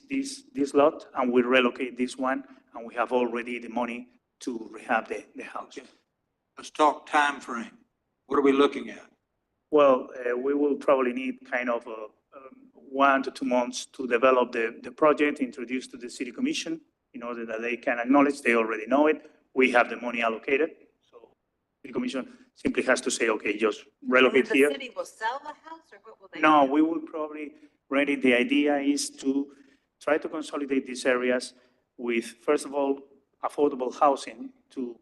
lot, and we relocate this one, and we have already the money to rehab the house. Okay. Let's talk time frame. What are we looking at? Well, we will probably need kind of 1 to 2 months to develop the project, introduce to the city commission in order that they can acknowledge, they already know it. We have the money allocated. So the commission simply has to say, okay, just relocate here. The city will sell the house, or what will they? No, do? we will probably rent it. The idea is to try to consolidate these areas with, first of all, affordable housing to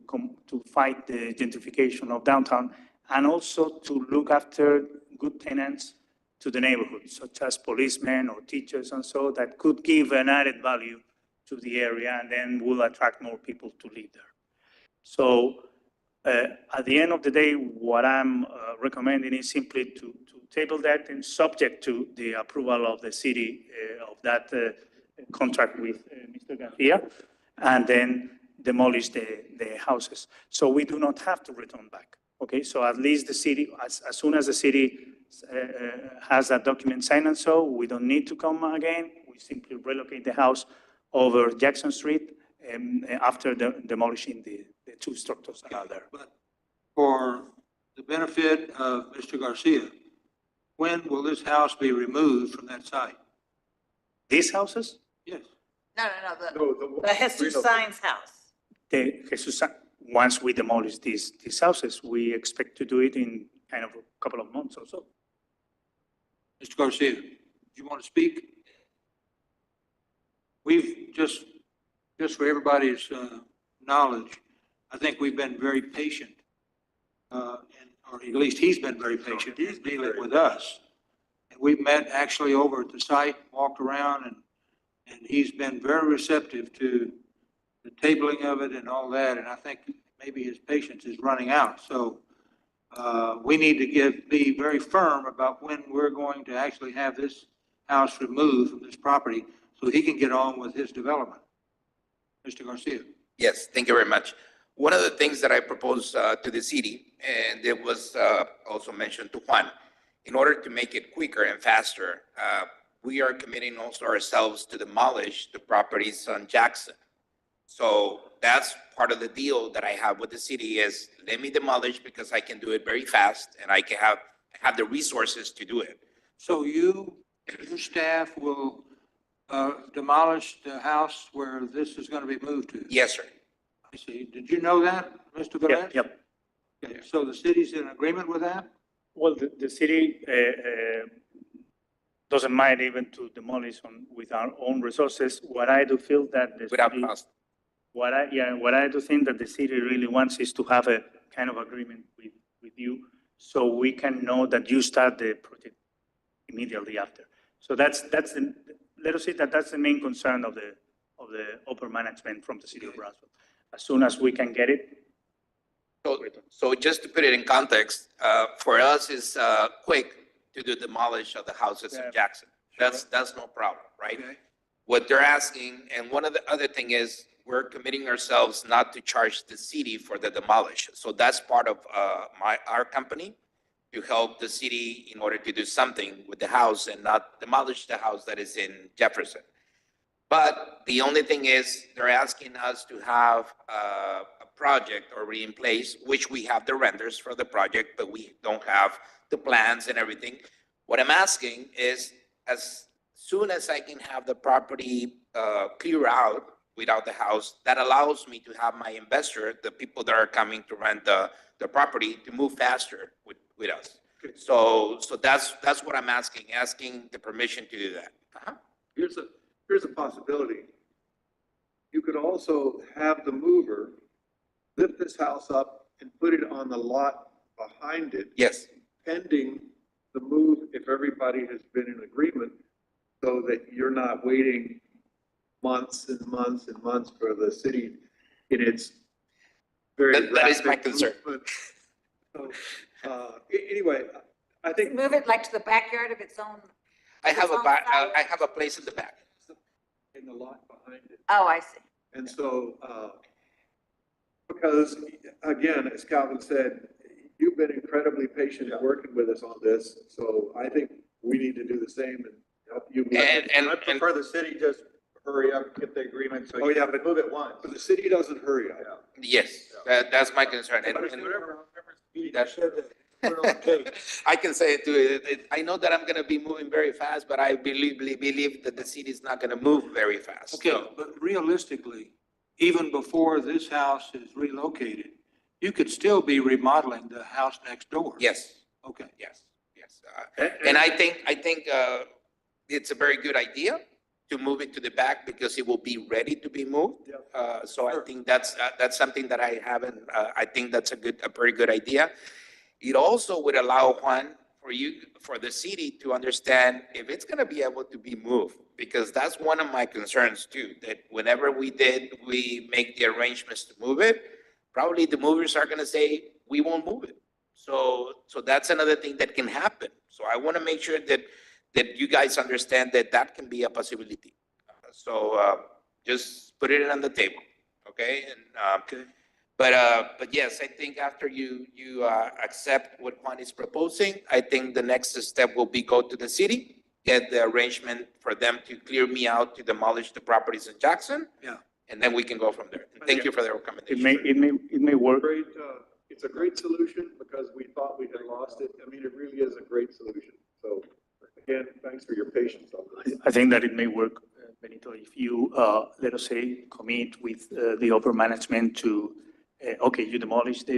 fight the gentrification of downtown, and also to look after good tenants to the neighborhood, such as policemen or teachers and so, that could give an added value to the area and then will attract more people to live there. So at the end of the day, what I'm recommending is simply to table that and subject to the approval of the city of that contract with Mr. Garcia, and then demolish the houses. So we do not have to return back. Okay, so at least the city, as soon as the city has that document signed and so, we don't need to come again. We simply relocate the house over Jackson Street after demolishing the two structures that are there. But for the benefit of Mr. Garcia, when will this house be removed from that site? These houses, Yes. No, No, the Jesus Sainz house. once we demolish these houses, we expect to do it in kind of a couple of months or so. Mr. Garcia, do you want to speak? We've just for everybody's knowledge, I think we've been very patient, or at least he's been very patient in dealing with us. And we've met actually over at the site, walked around, and he's been very receptive to the tabling of it and all that. And I think maybe his patience is running out. So we need to be very firm about when we're going to actually have this house removed from this property so he can get on with his development. Mr. Garcia. Yes, thank you very much. One of the things that I proposed to the city, and it was also mentioned to Juan, in order to make it quicker and faster, we are committing also ourselves to demolish the properties on Jackson. So that's part of the deal that I have with the city is let me demolish because I can do it very fast and I can have the resources to do it. So your staff will demolish the house where this is going to be moved to? Yes, sir. I see. Did you know that, Mr. Velez? Yep. Okay, so the city's in agreement with that? Well, the city doesn't mind even to demolish with our own resources. What I do feel that the Without city, cost. what I do think that the city really wants is to have a kind of agreement with you, so we can know that you start the project immediately after. So let us say that that's the main concern of the upper management from the city of Brownsville. As soon as we can get it. So just to put it in context, for us it's quick to do demolish of the houses in Jackson. That's no problem, right? Okay. What they're asking, and one of the other thing is, we're committing ourselves not to charge the city for the demolish. So that's part of our company to help the city in order to do something with the house and not demolish the house that is in Jefferson. But the only thing is, they're asking us to have a project already in place, which we have the renders for the project, but we don't have the plans and everything. What I'm asking is, as soon as I can have the property clear out without the house, that allows me to have my investor, the people that are coming to rent the property, to move faster with us. Okay. So that's what I'm asking the permission to do that. Uh-huh. Here's a possibility. You could also have the mover lift this house up and put it on the lot behind it. Yes. Pending the move, if everybody has been in agreement, so that you're not waiting months and months and months for the city in its very That is my rapid concern. movement. So, anyway, I think. Move it like to the backyard of its own. I have It's on site. I have a place in the back. In the lot behind it. Oh, I see. And so, because again, as Calvin said, you've been incredibly patient working with us on this. So I think we need to do the same and help you. I prefer the city just hurry up, get the agreement, so Oh, you yeah, can but- move it once. But the city doesn't hurry up. Yes, that's my concern. And That said that we're okay. I can say it too. I know that I'm gonna be moving very fast, but I believe that the city is not gonna move very fast. Okay, So, but realistically, even before this house is relocated, you could still be remodeling the house next door. yes, Okay. yes. And I think it's a very good idea to move it to the back because it will be ready to be moved. So I think that's something that I haven't, I think that's a very good idea. It also would allow, Juan, for the city to understand if it's gonna be able to be moved, because that's one of my concerns too, that whenever we make the arrangements to move it, probably the movers are gonna say, we won't move it. So that's another thing that can happen. So I wanna make sure that you guys understand that can be a possibility. So just put it on the table, okay? And, Okay. But yes, I think after you accept what Juan is proposing, I think the next step will be go to the city, get the arrangement for them to clear me out to demolish the properties in Jackson. Yeah. And then we can go from there. And thank you for the recommendation. It may work. Great, it's a great solution because we thought we had lost it. I mean, it really is a great solution. So again, thanks for your patience on this. I think that it may work, Benito, if you, let us say, commit with the upper management to, okay, you demolish the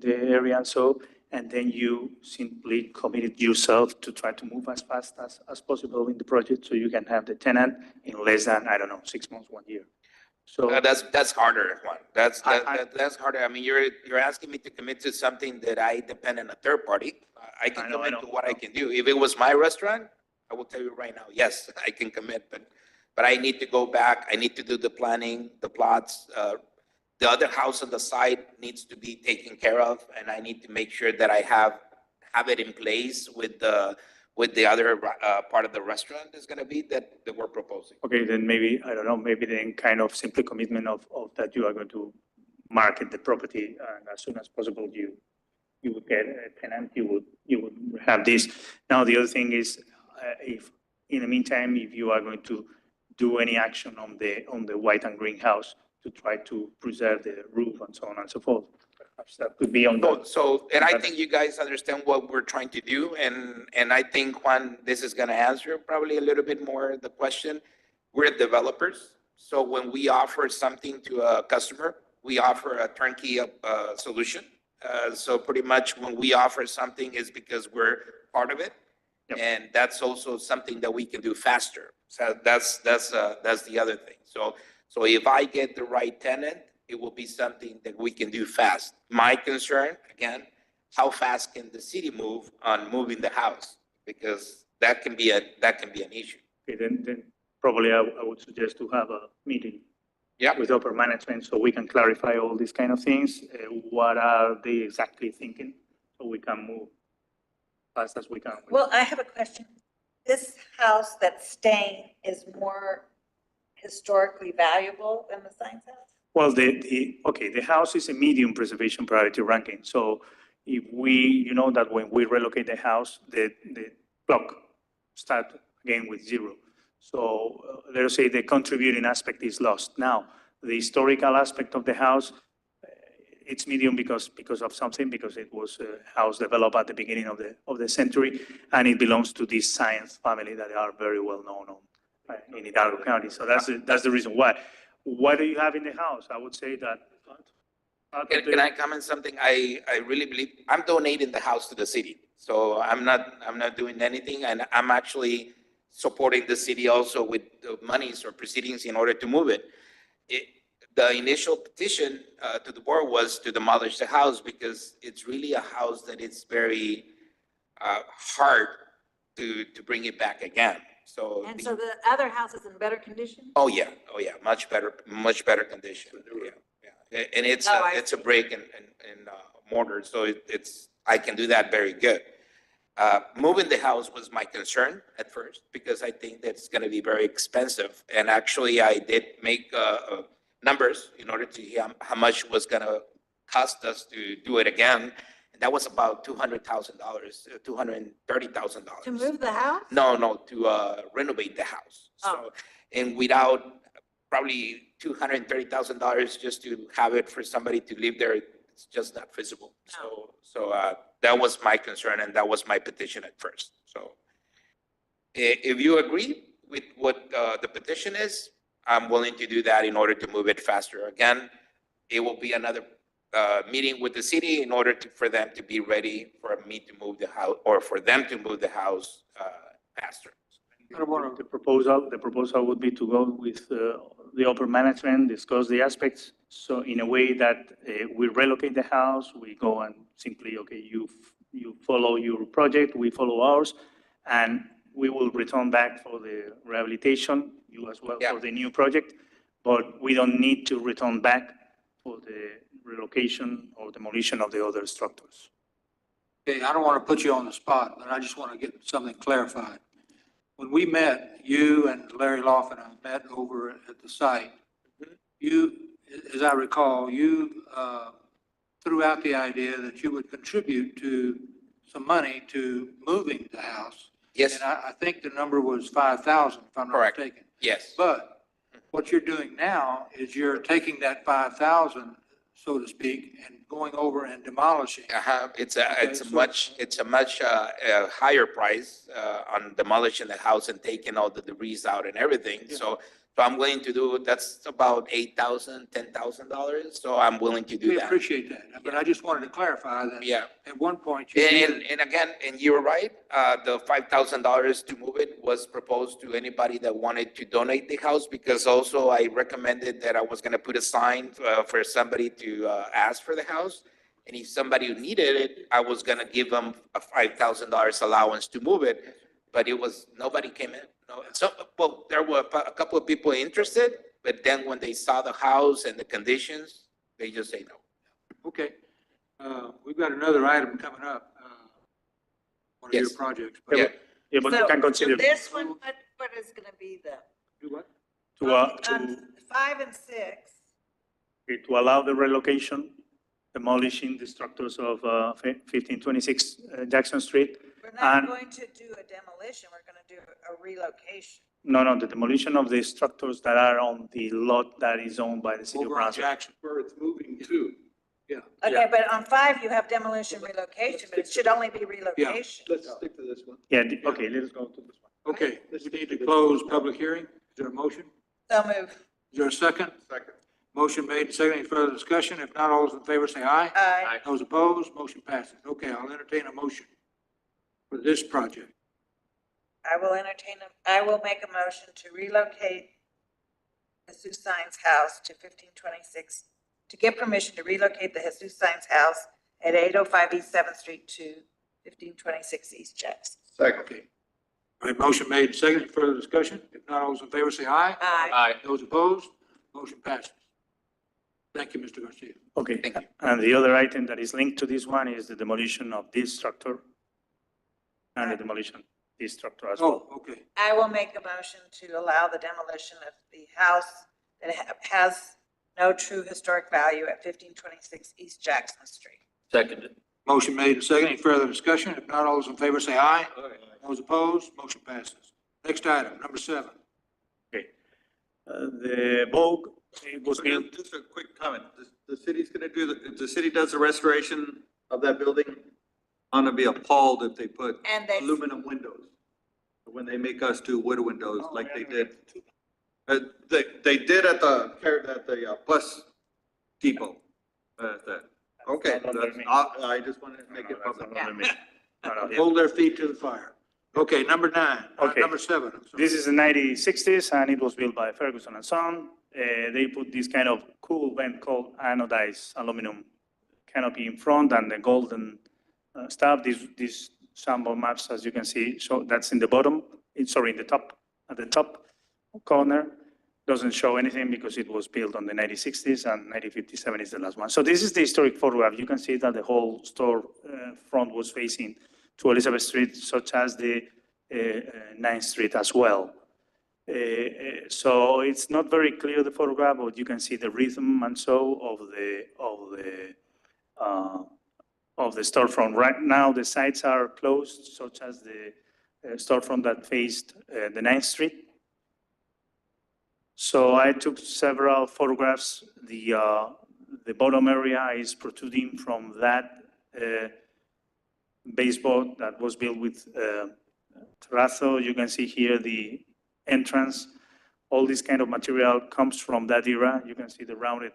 area and so, and then you simply committed yourself to try to move as fast as possible in the project so you can have the tenant in less than, I don't know, 6 months, 1 year. So That's harder, Juan. That's I- harder. I mean, you're asking me to commit to something that I depend on a third party. I can I know, commit to what I can do. If it was my restaurant, I will tell you right now, yes, I can commit, but I need to go back. I need to do the planning, the plots. The other house on the side needs to be taken care of, and I need to make sure that I have it in place with with the other, part of the restaurant is gonna be that we're proposing. Okay, then maybe, I don't know, maybe then kind of simply commitment of that you are going to market the property and as soon as possible you would get a tenant, you would have this. Now, the other thing is, if, in the meantime, if you are going to do any action on the white and green house to try to preserve the roof and so on and so forth, perhaps that could be on the. So, and I think you guys understand what we're trying to do, and I think, Juan, this is gonna answer probably a little bit more the question. We're developers, so when we offer something to a customer, we offer a turnkey, solution. So pretty much when we offer something is because we're part of it. Yep. And that's also something that we can do faster. So that's the other thing. So if I get the right tenant, it will be something that we can do fast. My concern, again, how fast can the city move on moving the house? Because that can be an issue. Okay, then probably I would suggest to have a meeting. Yeah. With upper management, so we can clarify all these kind of things. What are they exactly thinking? So we can move fast as we can. Well, I have a question. This house that's staying is more historically valuable than the Science House? Well, the house is a medium preservation priority ranking. So if you know that when we relocate the house, the clock start again with 0. So let us say the contributing aspect is lost. Now, the historical aspect of the house, it's medium because of something, because it was a house developed at the beginning of the century, and it belongs to this Science family that are very well known in Hidalgo County. So that's the reason why. What do you have in the house? I would say that. Can I comment something? I really believe, I'm donating the house to the city. So I'm not doing anything, and I'm actually supporting the city also with monies or proceedings in order to move it. The initial petition to the board was to demolish the house because it's really a house that it's very hard to bring it back again. So. And so the other house is in better condition? Oh yeah, much better condition. Yeah. And it's a brick and mortar, so I can do that very good. Moving the house was my concern at first because I think that's going to be very expensive. And actually, I did make numbers in order to hear how much was going to cost us to do it again. And that was about $200,000, $230,000. To move the house? No, to renovate the house. Oh. So, and without probably $230,000 just to have it for somebody to live there, it's just not feasible. So that was my concern, and that was my petition at first. So if you agree with what the petition is, I'm willing to do that in order to move it faster. Again, it will be another meeting with the city in order for them to be ready for me to move the house, or for them to move the house faster. The proposal would be to go with the upper management, discuss the aspects. So in a way that we relocate the house, we go and simply, okay, you follow your project, we follow ours, and we will return back for the rehabilitation, you as well for the new project. But we don't need to return back for the relocation or demolition of the other structures. Okay, I don't want to put you on the spot, but I just want to get something clarified. When we met, you and Larry Loff and I met over at the site, you, as I recall, you threw out the idea that you would contribute to some money to moving the house. Yes. And I think the number was 5,000, if I'm not Correct. mistaken. Yes. But what you're doing now is you're taking that 5,000, so to speak, and going over and demolishing. It's a much higher price on demolishing the house and taking all the debris out and everything. Yeah. So I'm willing to do, that's about $8,000, $10,000. So I'm willing to do We that. appreciate that, but I just wanted to clarify that. Yeah. At one point, you needed. And again, and you were right, the $5,000 to move it was proposed to anybody that wanted to donate the house, because also I recommended that I was gonna put a sign for somebody to ask for the house. And if somebody needed it, I was gonna give them a $5,000 allowance to move it, but nobody came in. No, well, there were a couple of people interested, but then when they saw the house and the conditions, they just say no. Okay. We've got another item coming up, one of your Yes. projects. Yeah. Yeah, but you So can consider this one, what is gonna be the? Do what? to 5 and 6, to allow the relocation, demolishing the structures of 1526 Jackson Street. we're not And going to do a demolition, we're gonna do a relocation. no, the demolition of the structures that are on the lot that is owned by the city of Over on Brownsville. Jackson. Where it's moving to. Okay, but on 5, you have demolition, relocation, but it should only be relocation. Let's stick to this one. Yeah, okay, let us go to this one. Okay, we need to close public hearing. Is there a motion? So move. Is there a second? Second. Motion made, and seconded. Any further discussion? If not, all those in favor say aye. Aye. Those opposed, motion passes. Okay, I'll entertain a motion for this project. I will make a motion to relocate Jesus Signs house to 1526, to get permission to relocate the Jesus Signs house at 805 East 7th Street to 1526 East Jackson. Second. Okay. All right, motion made, and seconded. Further discussion? If not, all those in favor say aye. Aye. Those opposed, motion passes. Thank you, Mr. Garcia. Okay, Thank you. and the other item that is linked to this one is the demolition of this structure and the demolition of this structure as well. Oh, okay. I will make a motion to allow the demolition of the house that has no true historic value at 1526 East Jackson Street. Seconded. Motion made, and seconded. Any further discussion? If not, all those in favor say aye. Aye. Those opposed, motion passes. Next item, number 7. The Vogue, it was built, Just a quick comment. The city's gonna do, if the city does the restoration of that building, I'm gonna be appalled if they put And they, aluminum windows. When they make us do wood windows like they did. They did at the bus depot. Okay, Not under me. I just wanted to make it No, that's public. not under me. No, no, yeah. Hold their feet to the fire. Okay, number 9, Okay. number 7. I'm sorry. This is the 1960s and it was built by Ferguson and Son. They put this kind of cool vent called anodized aluminum canopy in front and the golden stuff. These sample maps, as you can see, so that's in the bottom, in the top, at the top corner. Doesn't show anything because it was built on the 1960s and 1957 is the last one. So this is the historic photograph. You can see that the whole store front was facing to Elizabeth Street, such as the 9th Street as well. So it's not very clear, the photograph, but you can see the rhythm and so of the storefront. Right now, the sites are closed, such as the storefront that faced the 9th Street. So I took several photographs. The bottom area is protruding from that baseboard that was built with terrazzo. You can see here the entrance. All this kind of material comes from that era. You can see the rounded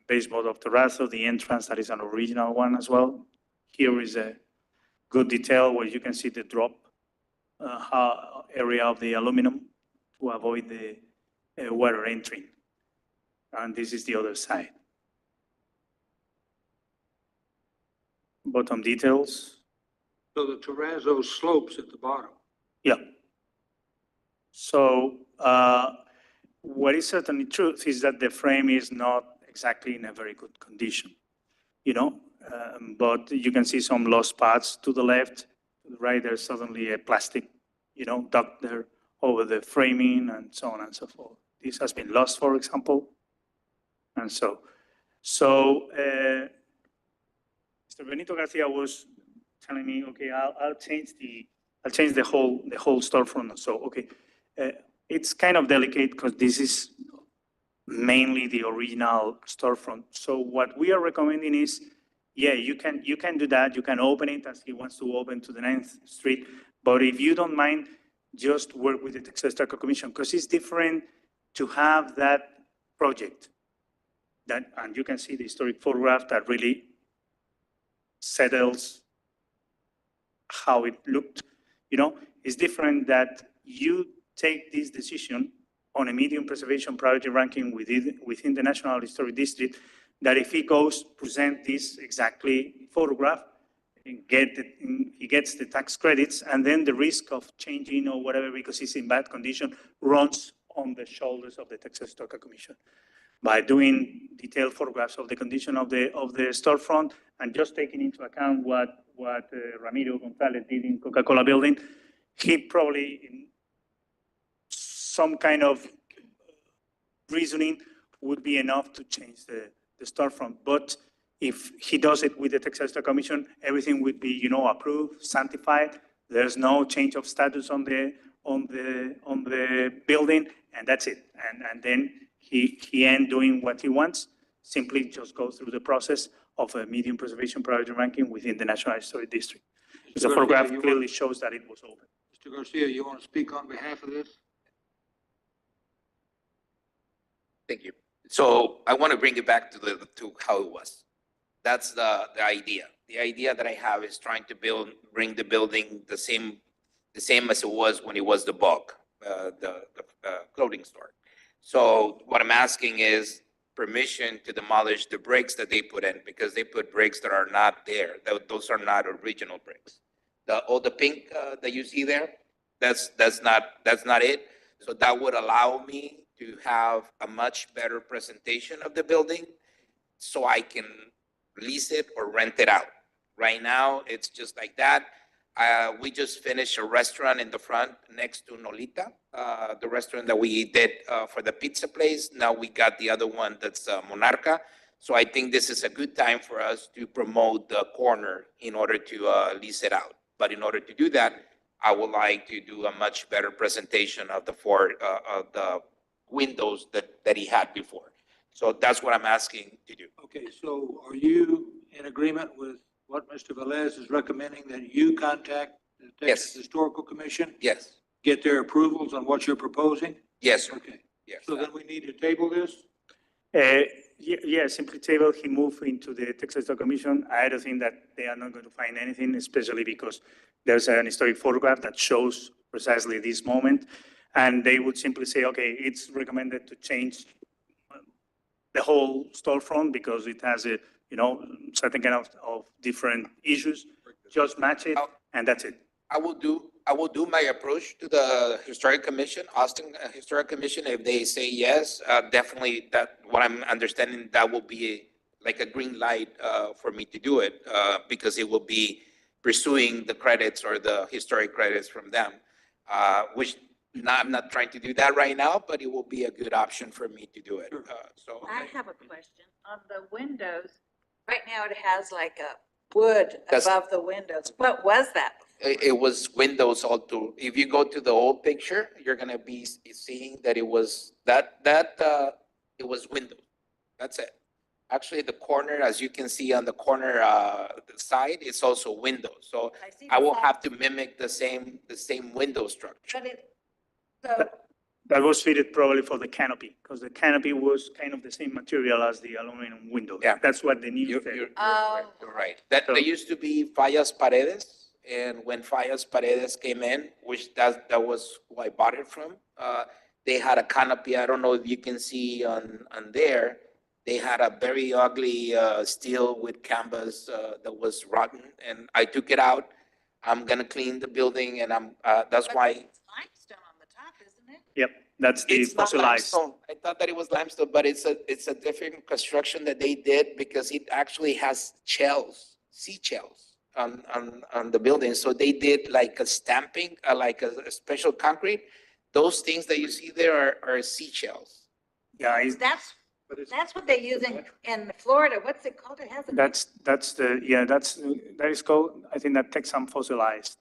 baseboard of terrazzo, the entrance that is an original one as well. Here is a good detail where you can see the drop area of the aluminum to avoid the water entering. And this is the other side. Bottom details. So the terrazzo slopes at the bottom. Yeah. So what is certainly true is that the frame is not exactly in a very good condition, but you can see some lost parts to the left. To the right, there's suddenly a plastic, duct there over the framing and so on and so forth. This has been lost, for example. And so Mr. Benito Garcia was telling me, okay, I'll change the whole storefront. So, okay, it's kind of delicate because this is mainly the original storefront. So what we are recommending is, yeah, you can do that. You can open it as he wants to open to the 9th Street. But if you don't mind, just work with the Texas Historical Commission because it's different to have that project. And you can see the historic photograph that really settles how it looked. It's different that you take this decision on a medium preservation priority ranking within the National Historic District, that if he goes present this exactly photograph, he gets the tax credits, and then the risk of changing or whatever because it's in bad condition runs on the shoulders of the Texas Historical Commission. By doing detailed photographs of the condition of the storefront and just taking into account what Ramiro Gonzalez did in Coca-Cola building, he probably, in some kind of reasoning, would be enough to change the storefront. But if he does it with the Texas Star Commission, everything would be, approved, sanctified. There's no change of status on the building, and that's it. And then he end doing what he wants, simply just go through the process of a medium preservation priority ranking within the National Historic District. The Garcia, photograph you clearly shows that it was open. Mr. Garcia, you want to speak on behalf of this? Thank you. So I want to bring it back to how it was. That's the idea. The idea that I have is trying to bring the building the same as it was when it was the bulk, the clothing store. So what I'm asking is permission to demolish the bricks that they put in, because they put bricks that are not there. Those are not original bricks. All the pink that you see there, that's not it. So that would allow me to have a much better presentation of the building, so I can lease it or rent it out. Right now, it's just like that. We just finished a restaurant in the front next to Nolita, the restaurant that we did for the pizza place. Now we got the other one that's Monarca. So I think this is a good time for us to promote the corner in order to lease it out. But in order to do that, I would like to do a much better presentation of the windows that he had before. So that's what I'm asking to do. Okay, so are you in agreement with what Mr. Velez is recommending, that you contact the Texas Yes. Historical Commission? Yes, Get their approvals on what you're proposing? yes, sir. Okay, Yes. so then we need to table this? Yeah, simply table, he moved into the Texas Star Commission. I don't think that they are not going to find anything, especially because there's an historic photograph that shows precisely this moment. And they would simply say, okay, it's recommended to change the whole storefront because it has a, certain kind of different issues. Just match it, and that's it. I will do my approach to the Historic Commission, Austin Historic Commission. If they say yes, definitely what I'm understanding, that will be like a green light for me to do it, because it will be pursuing the credits or the historic credits from them, which I'm not trying to do that right now, but it will be a good option for me to do it. So I have a question. On the windows, right now it has like a wood above the windows. What was that? it was windows all through. If you go to the old picture, you're gonna be seeing that it was it was windows. That's it. Actually, the corner, as you can see on the corner the side, it's also windows. So I will have to mimic the same window structure. But That was fitted probably for the canopy, because the canopy was kind of the same material as the aluminum window. Yeah. That's what the new. You're right. There used to be Fallas Paredes, and when Fallas Paredes came in, which that was who I bought it from, they had a canopy. I don't know if you can see on there. They had a very ugly steel with canvas that was rotten, and I took it out. I'm gonna clean the building, and that's why. it's limestone on the top, isn't it? Yep, that's the It's not fossilized. limestone. I thought that it was limestone, but it's a different construction that they did because it actually has seashells on the building. So they did like a stamping, like a special concrete. Those things that you see there are seashells. Yeah, it's- That's what they use in Florida. What's it called? It has a. that is called, I think that Texan fossilized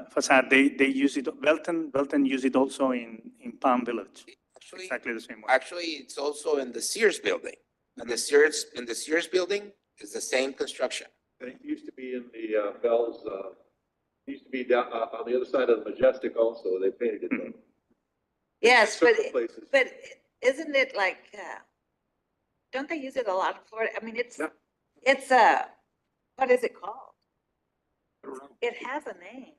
facade. They use it, Belton use it also in Palm Village. Actually, Exactly the same way. Actually, it's also in the Sears building. And the Sears building is the same construction. And it used to be in the Bell's, it used to be down on the other side of the Majestic also. They painted it. Mhm. Yes, but, Certain places. but isn't it like, don't they use it a lot in Florida? I mean, it's what is it called? It has a name.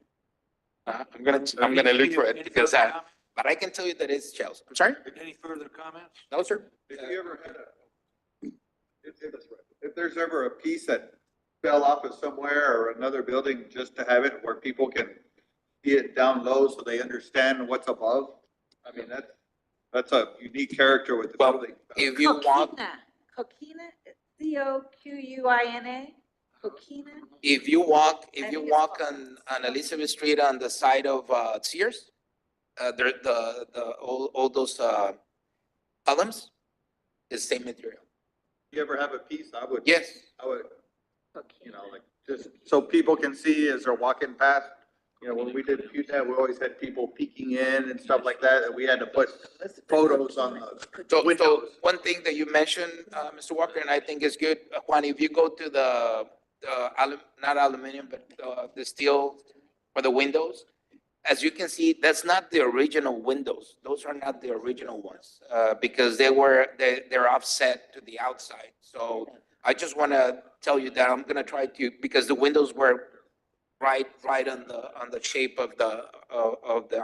I'm gonna look for it Any because further comments? but I can tell you that it's shells. I'm sorry? Any further comments? No, sir. If you ever had if there's ever a piece that fell off of somewhere or another building, just to have it where people can see it down low so they understand what's above. I mean, that's a unique character with the Well, building. If you want, Coquina, Coquina, Coquina? Coquina? If you walk on Elizabeth Street on the side of, Sears, there, all those, columns, is same material. You ever have a piece, Yes. I would, like, just so people can see as they're walking past. When we did that, we always had people peeking in and stuff like that, and we had to put photos on the So windows. one thing that you mentioned, Mr. Walker, and I think is good, Juan, if you go to not aluminum, but, the steel for the windows, as you can see, that's not the original windows. Those are not the original ones, because they're offset to the outside. So I just want to tell you that I'm going to try to, because the windows were right on the shape of the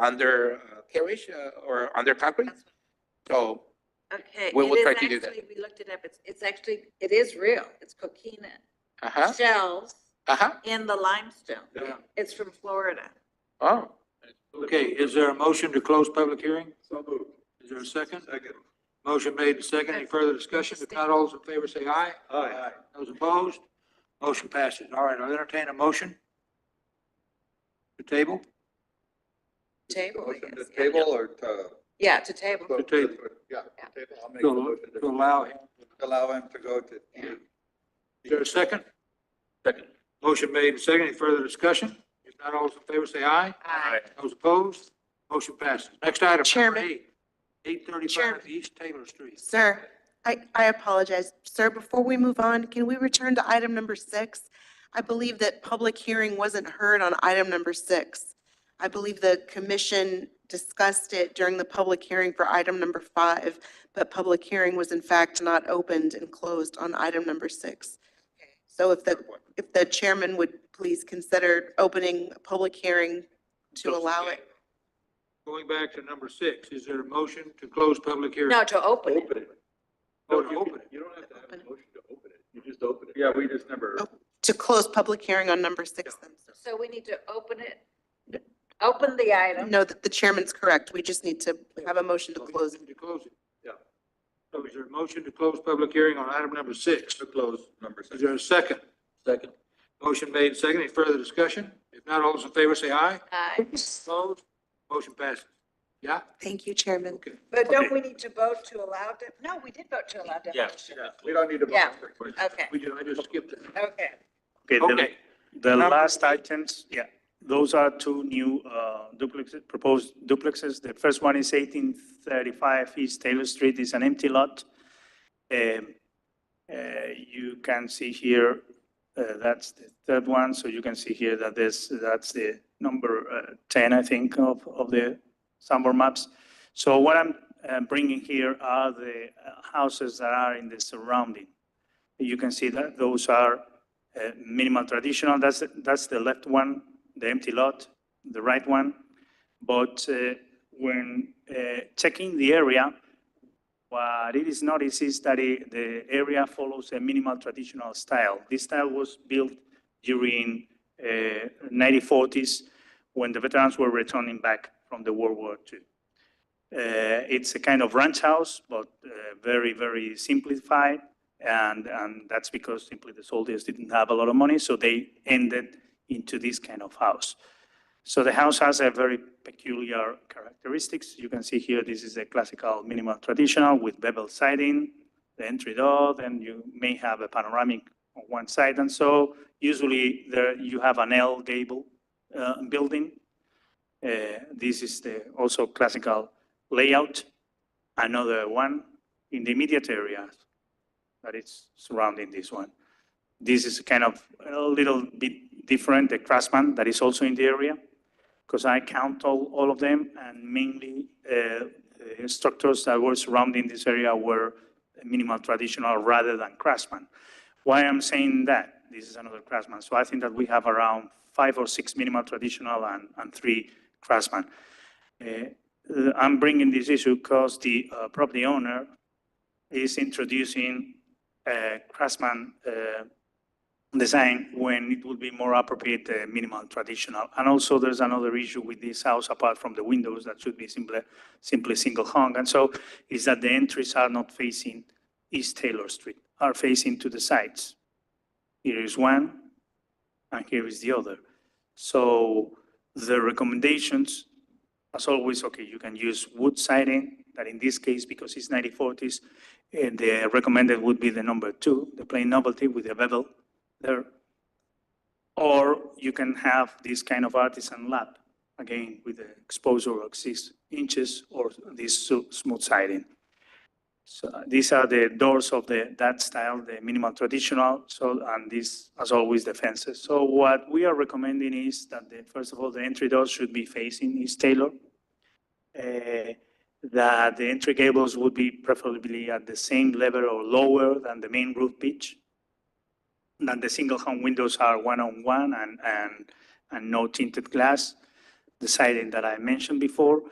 undercarriage, or under concrete. So Okay. We'll it try is to do that. actually- We looked it up. It's actually, it is real. It's coquina Uh-huh, shells uh-huh. in the limestone. Yeah. It's from Florida. Oh, Okay, is there a motion to close public hearing? So moved. Is there a second? Second. Motion made and second. Any further discussion? If not, all those in favor say aye. Aye. Those opposed? Motion passes. All right, I'll entertain a motion to table. Table, I Motion to guess. table or to? Yeah, to table. To table. Yeah, table. I'll make a To motion to allow him. allow him to go to. Is there a second? Second. Motion made and second. Any further discussion? If not, all those in favor say aye. Aye. Those opposed? Motion passes. Next item, number Chairman. 835 Chairman. East Taylor Street. Sir, I apologize. Sir, before we move on, can we return to item number 6? I believe that public hearing wasn't heard on item number 6. I believe the commission discussed it during the public hearing for item number 5, but public hearing was in fact not opened and closed on item number 6. So if the chairman would please consider opening a public hearing to allow it. Going back to number 6, is there a motion to close public hearing? No, to open it. it. Oh, to open it. You don't have to have a motion to open it. You just open it. Yeah, we just never. Oh. To close public hearing on number 6 then. So we need to open it, open the item. No, the chairman's correct. We just need to have a motion to close it. To close it. Yeah. So is there a motion to close public hearing on item number 6? To close number Is 6. there a second? Second. Motion made and second. Any further discussion? If not, all those in favor say aye. Aye. Opposed? Motion passes. Yeah? Thank you, Chairman. Okay. But don't we need to vote to allow, no, we did vote to allow demolition. We don't need to. Yeah. vote. Okay, I just skipped it. okay. Okay, Okay. the last items, yeah, those are two new duplexes, proposed duplexes. The first one is 1835 East Taylor Street, is an empty lot. You can see here, that's the third one, so you can see here that that's the number 10, I think, of the Sanborn maps. So what I'm bringing here are the houses that are in the surrounding. You can see that those are minimal traditional. That's the left one, the empty lot, the right one. But when checking the area, what it is noticed is that the area follows a minimal traditional style. This style was built during 1940s when the veterans were returning back from the World War II. It's a kind of ranch house, but very, very simplified. And that's because simply the soldiers didn't have a lot of money, so they ended into this kind of house. So the house has a very peculiar characteristics. You can see here, this is a classical minimal traditional with bevel siding, the entry door, then you may have a panoramic on one side. And so usually there you have an L gable building. This is the also classical layout. Another one in the immediate area that is surrounding this one. This is kind of a little bit different, the Craftsman that is also in the area, because I count all of them, and mainly structures that were surrounding this area were minimal traditional rather than Craftsman. Why I'm saying that? This is another Craftsman. So I think that we have around 5 or 6 minimal traditional and 3 Craftsman. I'm bringing this issue because the property owner is introducing Craftsman design when it would be more appropriate minimal traditional. And also there's another issue with this house apart from the windows that should be simply single hung. And so is that the entries are not facing East Taylor Street, are facing to the sides. Here is one, and here is the other. So the recommendations, as always, okay, you can use wood siding, that in this case, because it's 1940s, the recommended would be the number 2, the plain novelty with the bevel there. Or you can have this kind of artisan lap, again, with the exposure of 6 inches or this smooth siding. So these are the doors of that style, the minimal traditional. So, and this, as always, the fences. So what we are recommending is that first of all, the entry doors should be facing East Taylor. That the entry gables would be preferably at the same level or lower than the main roof pitch. That the single hung windows are 1-on-1 and no tinted glass, the siding that I mentioned before.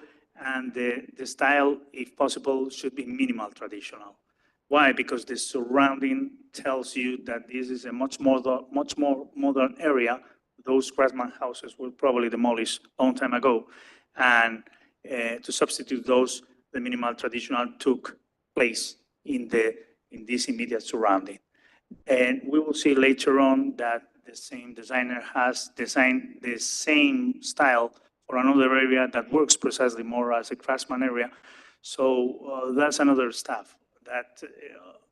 And the style, if possible, should be minimal traditional. Why? Because the surrounding tells you that this is a much more modern area. Those craftsman houses were probably demolished a long time ago. And to substitute those, the minimal traditional took place in this immediate surrounding. And we will see later on that the same designer has designed the same style for another area that works precisely more as a craftsman area. So that's another stuff that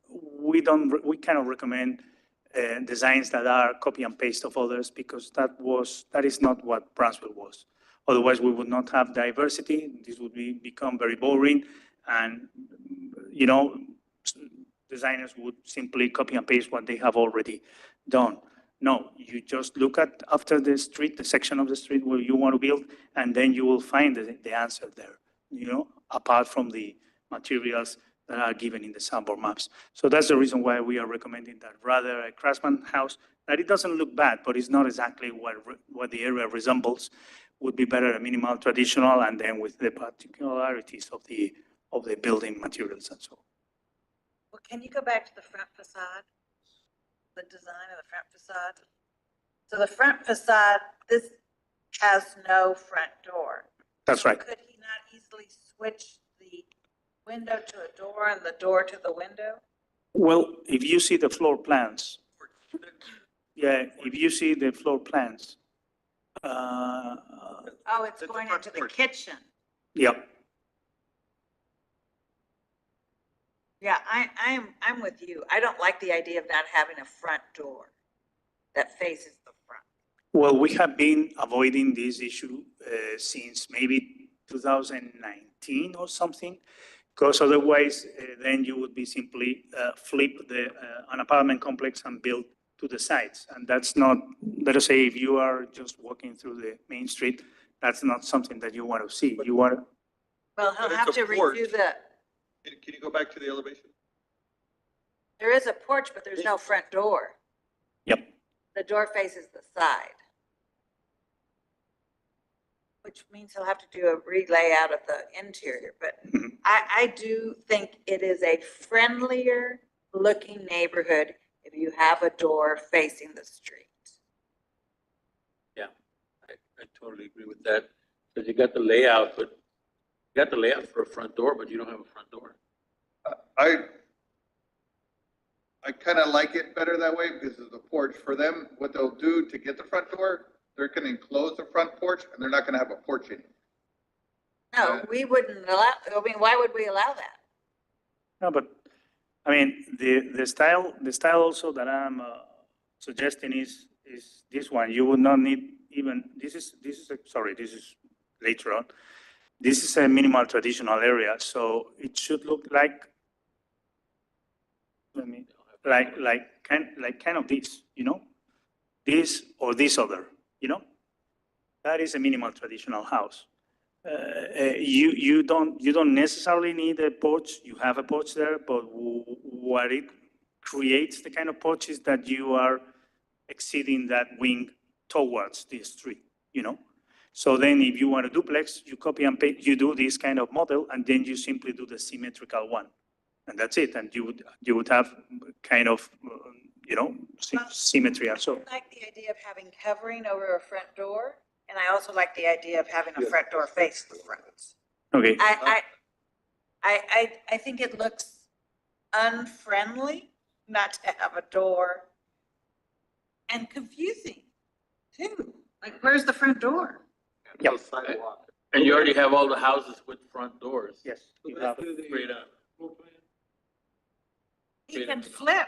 we cannot recommend designs that are copy and paste of others, because that is not what Brownsville was. Otherwise, we would not have diversity. This would become very boring, and designers would simply copy and paste what they have already done. No, you just look at after the street, the section of the street where you want to build, and then you will find the answer there, apart from the materials that are given in the sample maps. So that's the reason why we are recommending that rather a craftsman house, that it doesn't look bad, but it's not exactly what the area resembles, would be better a minimal traditional, and then with the particularities of the building materials and so on. Well, can you go back to the front facade? The design of the front facade? So the front facade, this has no front door. That's right. Could he not easily switch the window to a door and the door to the window? Well, if you see the floor plans, if you see the floor plans. Oh, it's going into the kitchen. Yep. Yeah, I'm with you. I don't like the idea of not having a front door that faces the front. Well, we have been avoiding this issue since maybe 2019 or something, because otherwise then you would be simply flip an apartment complex and build to the sides. And that's not, let us say, if you are just walking through the main street, that's not something that you want to see. You want to. Well, he'll But have it's a to porch. redo the, Can you go back to the elevation? there is a porch, but there's no front door. Yep. The door faces the side. Which means he'll have to do a re-layout of the interior, but I do think it is a friendlier looking neighborhood if you have a door facing the street. Yeah, I totally agree with that. Because you got the layout, but you got the layout for a front door, but you don't have a front door. I kind of like it better that way because of the porch. For them, what they'll do to get the front door, they're going to enclose the front porch and they're not going to have a porch in. No, we wouldn't allow, I mean, why would we allow that? No, but I mean, the style also that I'm suggesting is this one. You would not need even, this is later on. This is a minimal traditional area, so it should look like, kind of this, this or this other, that is a minimal traditional house. You don't necessarily need a porch. You have a porch there, but what it creates, the kind of porch, is that you are exceeding that wing towards the street, So then if you want a duplex, you copy and paste, you do this kind of model, and then you simply do the symmetrical one. And that's it. And you would have kind of, symmetry and so. I like the idea of having covering over a front door, and I also like the idea of having a front door face the front. Okay. I think it looks unfriendly not to have a door and confusing Two, like where's the front door? Yep. Sidewalk. And you already have all the houses with front doors. Yes. You Let's have, do the Straight up. floor plan. He can flip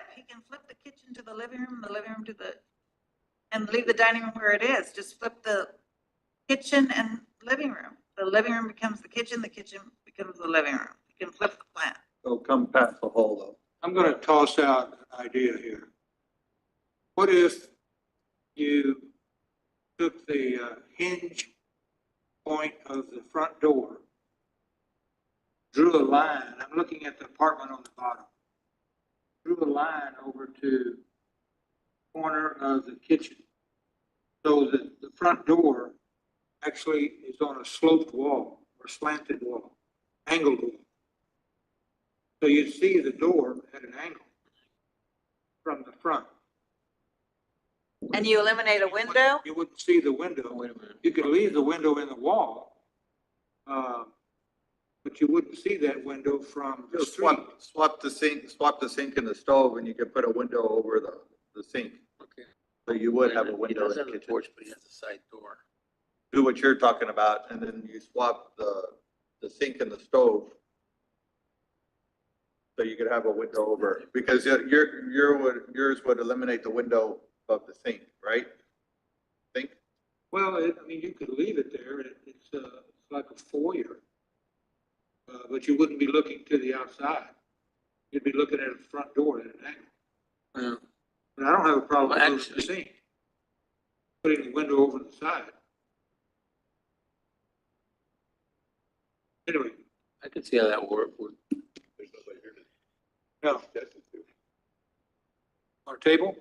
the kitchen to the living room to the, and leave the dining room where it is. Just flip the kitchen and living room. The living room becomes the kitchen becomes the living room. You can flip the plan. So come past the hall though. I'm gonna toss out an idea here. What if you took the hinge point of the front door, drew a line, I'm looking at the apartment on the bottom, drew a line over to corner of the kitchen, so that the front door actually is on a sloped wall or slanted wall, angled wall. So you see the door at an angle from the front. And you eliminate a window? You wouldn't see the window. Wait a minute. You could leave the window in the wall, but you wouldn't see that window from the Just street. swap the sink and the stove, and you can put a window over the sink. Okay. So you would have a He window does in have the a kitchen. porch, but he has a side door. Do what you're talking about, and then you swap the sink and the stove. So you could have a window over, because yours would eliminate the window of the sink, right? Sink? Well, I mean, you could leave it there, it's like a foyer. But you wouldn't be looking to the outside. You'd be looking at the front door at an angle. Yeah. But I don't have a problem Well, with moving the actually- sink. Putting the window over the side. Anyway, I could see how that would. no. Our table?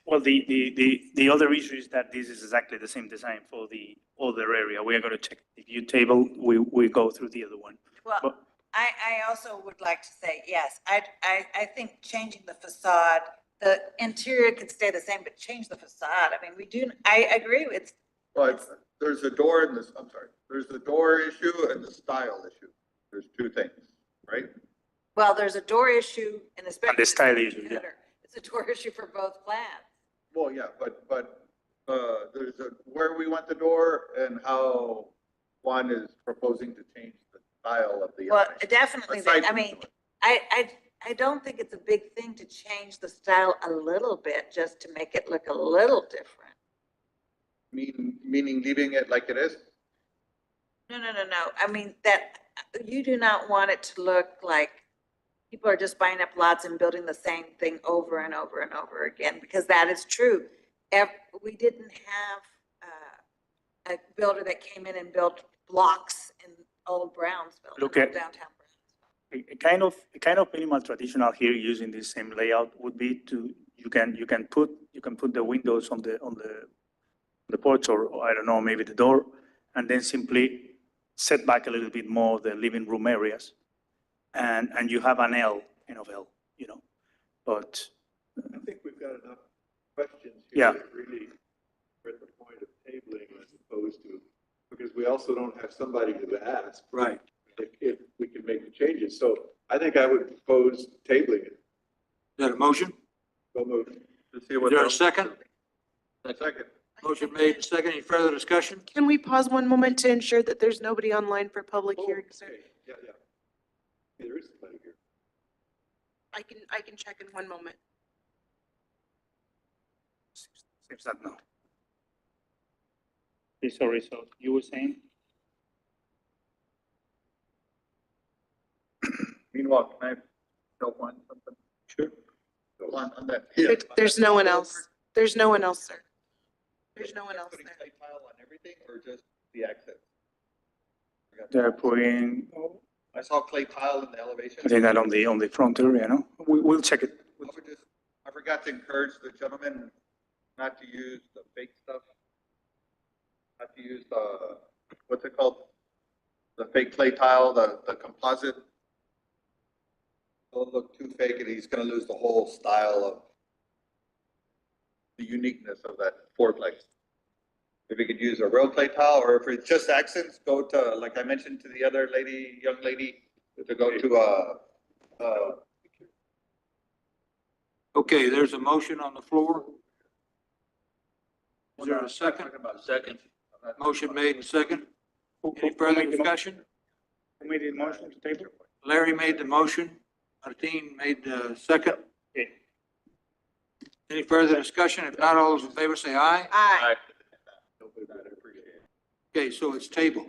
well, the other issue is that this is exactly the same design for the other area. We are going to check the view table. We go through the other one. Well, But- I also would like to say, yes, I think changing the facade, the interior could stay the same, but change the facade. I mean, I agree with, But there's a door in this, I'm sorry, there's the door issue and the style issue. There's two things, right? well, there's a door issue and especially. And the style issue, yeah. It's a door issue for both plans. Well, yeah, but there's where we want the door and how Juan is proposing to change the style of the. Well, elevation. definitely, Aside I from mean, the- I don't think it's a big thing to change the style a little bit, just to make it look a little different. Meaning leaving it like it is? No. I mean, that, you do not want it to look like people are just buying up lots and building the same thing over and over and over again, because that is true. We didn't have a builder that came in and built blocks in old Brownsville, Look at- downtown Brownsville. A kind of minimal traditional here using the same layout would be to, you can put the windows on the porch, or I don't know, maybe the door, and then simply set back a little bit more the living room areas. And you have an L, you know, but I think we've got enough questions Yeah. here that really are at the point of tabling as opposed to, because we also don't have somebody to ask Right. if we can make the changes. So I think I would propose tabling it. Is that a motion? So moved. To see Is what there a the- second? Second. Motion made, second. Any further discussion? Can we pause one moment to ensure that there's nobody online for public hearing, sir? Okay. Yeah. Hey, there is somebody here. I can check in one moment. seems that no. Okay, sorry, so you were saying? Meanwhile, can I tell Juan something? Sure. Juan, on that. There's no one else. There's no one else, sir. There's no one else Putting there. clay tile on everything or just the exit? They're putting, I saw clay tile in the elevation. I think that on the front area, no? We'll check it. I forgot to encourage the gentleman not to use the fake stuff. Not to use what's it called? The fake clay tile, the composite. Don't look too fake and he's gonna lose the whole style of the uniqueness of that fourplex. If you could use a real clay tile, or if it's just accents, go to, like I mentioned to the other young lady, to go to Okay, there's a motion on the floor. Is there a second? About second. Motion made and second. Who Any further made the mo- discussion? Who made the motion to table? Larry made the motion. Martin made the second. Okay. Any further discussion? If not, all those in favor say aye. Aye. Okay, so it's tabled.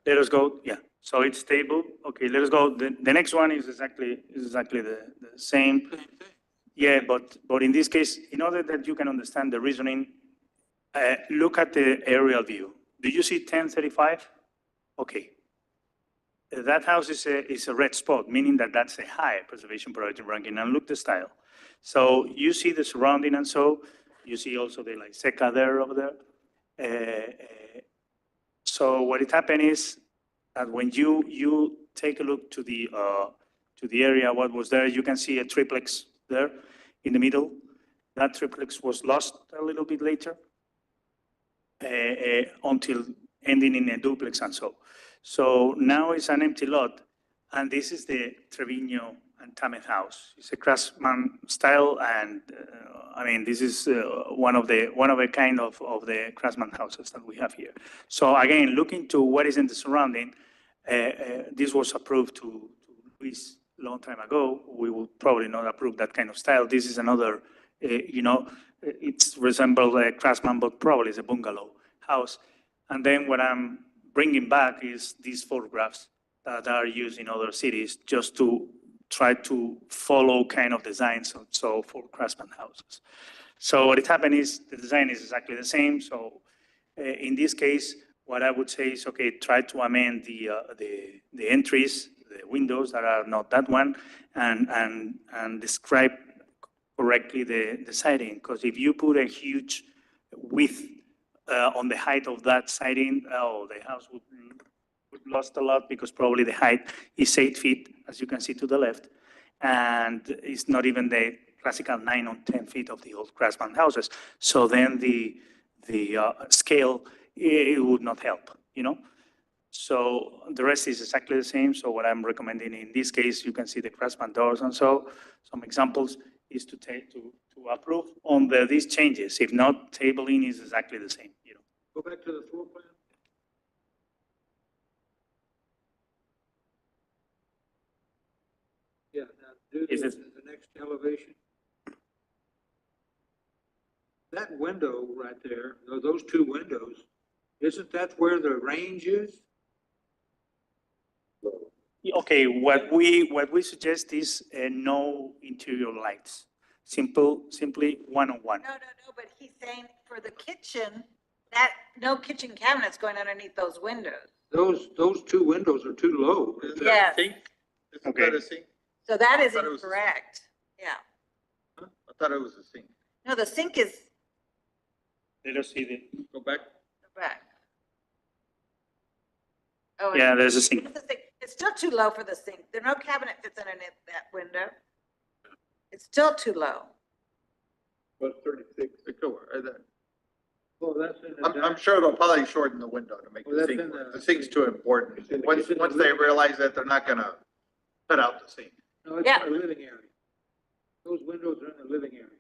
Let us go, yeah, so it's stable, okay, let us go, the next one is exactly the same. Same thing. Yeah, but in this case, in order that you can understand the reasoning, look at the aerial view. Do you see 1035? Okay. That house is a red spot, meaning that that's a high preservation priority ranking, and look the style. So you see the surrounding, and so you see also the like seca there over there. So what it happened is that when you take a look to the area, what was there, you can see a triplex there in the middle. That triplex was lost a little bit later until ending in a duplex and so. So now it's an empty lot, and this is the Trevino and Tameth house. It's a craftsman style, and I mean, this is one of a kind of the craftsman houses that we have here. So again, looking to what is in the surrounding, this was approved to Luis a long time ago. We will probably not approve that kind of style. This is another, it's resembles a craftsman, but probably is a bungalow house. And then what I'm bringing back is these photographs that are used in other cities just to try to follow kind of designs so for craftsman houses. So what it happened is the design is exactly the same. So in this case, what I would say is, okay, try to amend the entries, the windows that are not that one, and describe correctly the siding. Because if you put a huge width on the height of that siding, the house would lost a lot, because probably the height is 8 feet, as you can see to the left, and it's not even the classical 9 or 10 feet of the old craftsman houses. So then the scale, it would not help, So the rest is exactly the same. So what I'm recommending in this case, you can see the craftsman doors, and so some examples is to approve on these changes. If not, tabling is exactly the same. Go back to the floor plan. Yeah, now do Is this it- as the next elevation. That window right there, those two windows, isn't that where the range is? Okay, what we suggest is no interior lights. Simply one-on-one. No, but he's saying for the kitchen, that, no kitchen cabinets going underneath those windows. Those two windows are too low. Is that a Yes. sink? Isn't Okay. that a sink? So that is thought it was- incorrect. Yeah. Huh? I thought it was a sink. No, the sink is Let us see the, Go back. back. Oh, yeah, there's a sink. it's the sink. It's still too low for the sink. There no cabinet fits underneath that window. It's still too low. What, 36? Oh, that's in the. I'm sure they'll probably shorten the window to make Well, the that's sink in work. the- The sink's too important. It's in the Once kitchen. they realize that, they're not gonna cut out the sink. No, it's Yeah. in the living area. Those windows are in the living area.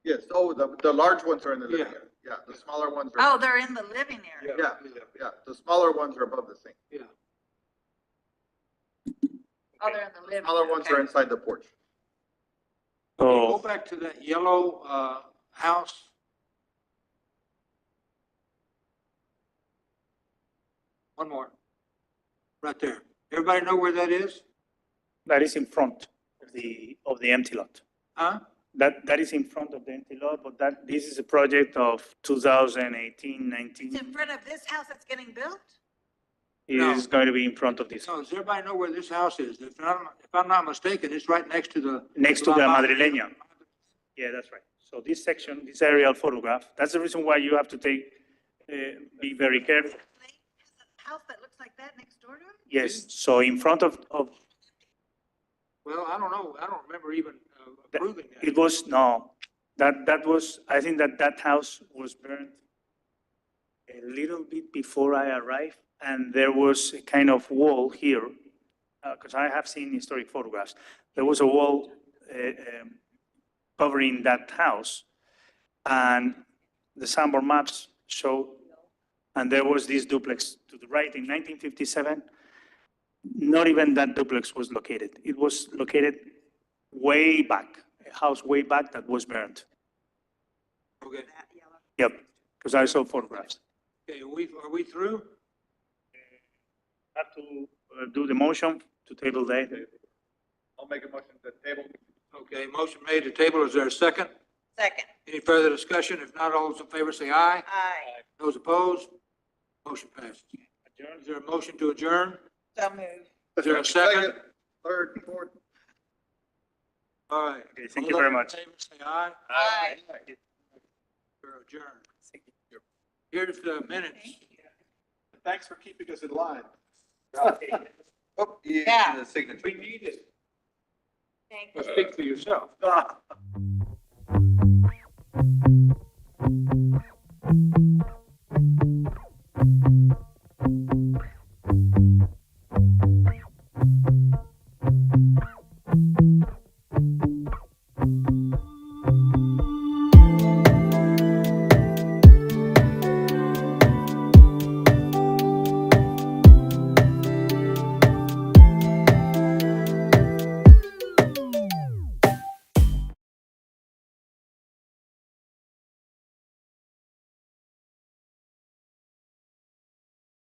Yes, the large ones are in the living Yeah. area. Yeah, the smaller ones Oh, are, they're in the living area. yeah, the smaller ones are above the sink. Yeah. Oh, they're in the living. Smaller ones okay. are inside the porch. Go Oh, back to that yellow, house. One more. Right there. Everybody know where that is? that is in front of the empty lot. Huh? That is in front of the empty lot, but this is a project of 2018, 19. It's in front of this house that's getting built? It No. is going to be in front of this, So does everybody know where this house is? If I'm not mistaken, it's right next to the. next to the Madrileña. Yeah, that's right. So this section, this aerial photograph, that's the reason why you have to be very careful. There's a house that looks like that next door to it? Yes, so in front of Well, I don't know. I don't remember even approving that. it was, no, that was, I think that house was burned a little bit before I arrived, and there was a kind of wall here, because I have seen historic photographs. There was a wall covering that house, and the Sanborn maps show, and there was this duplex to the right in 1957. Not even that duplex was located. It was located way back, a house way back that was burned. Okay, Yep, because I saw photographs. okay, are we through? Have to do the motion to table that. I'll make a motion to table. Okay, motion made to table. Is there a second? Second. Any further discussion? If not, all those in favor say aye. Aye. Those opposed? Motion passes. Is there a motion to adjourn? So moved. Is there a second? Third, fourth. All right. Okay, thank you very much. All those in favor say aye. Aye. We're adjourned. Here's the minutes. Thanks for keeping us in line. Oh, Yeah. the signature. We need it. Thank you. Speak for yourself.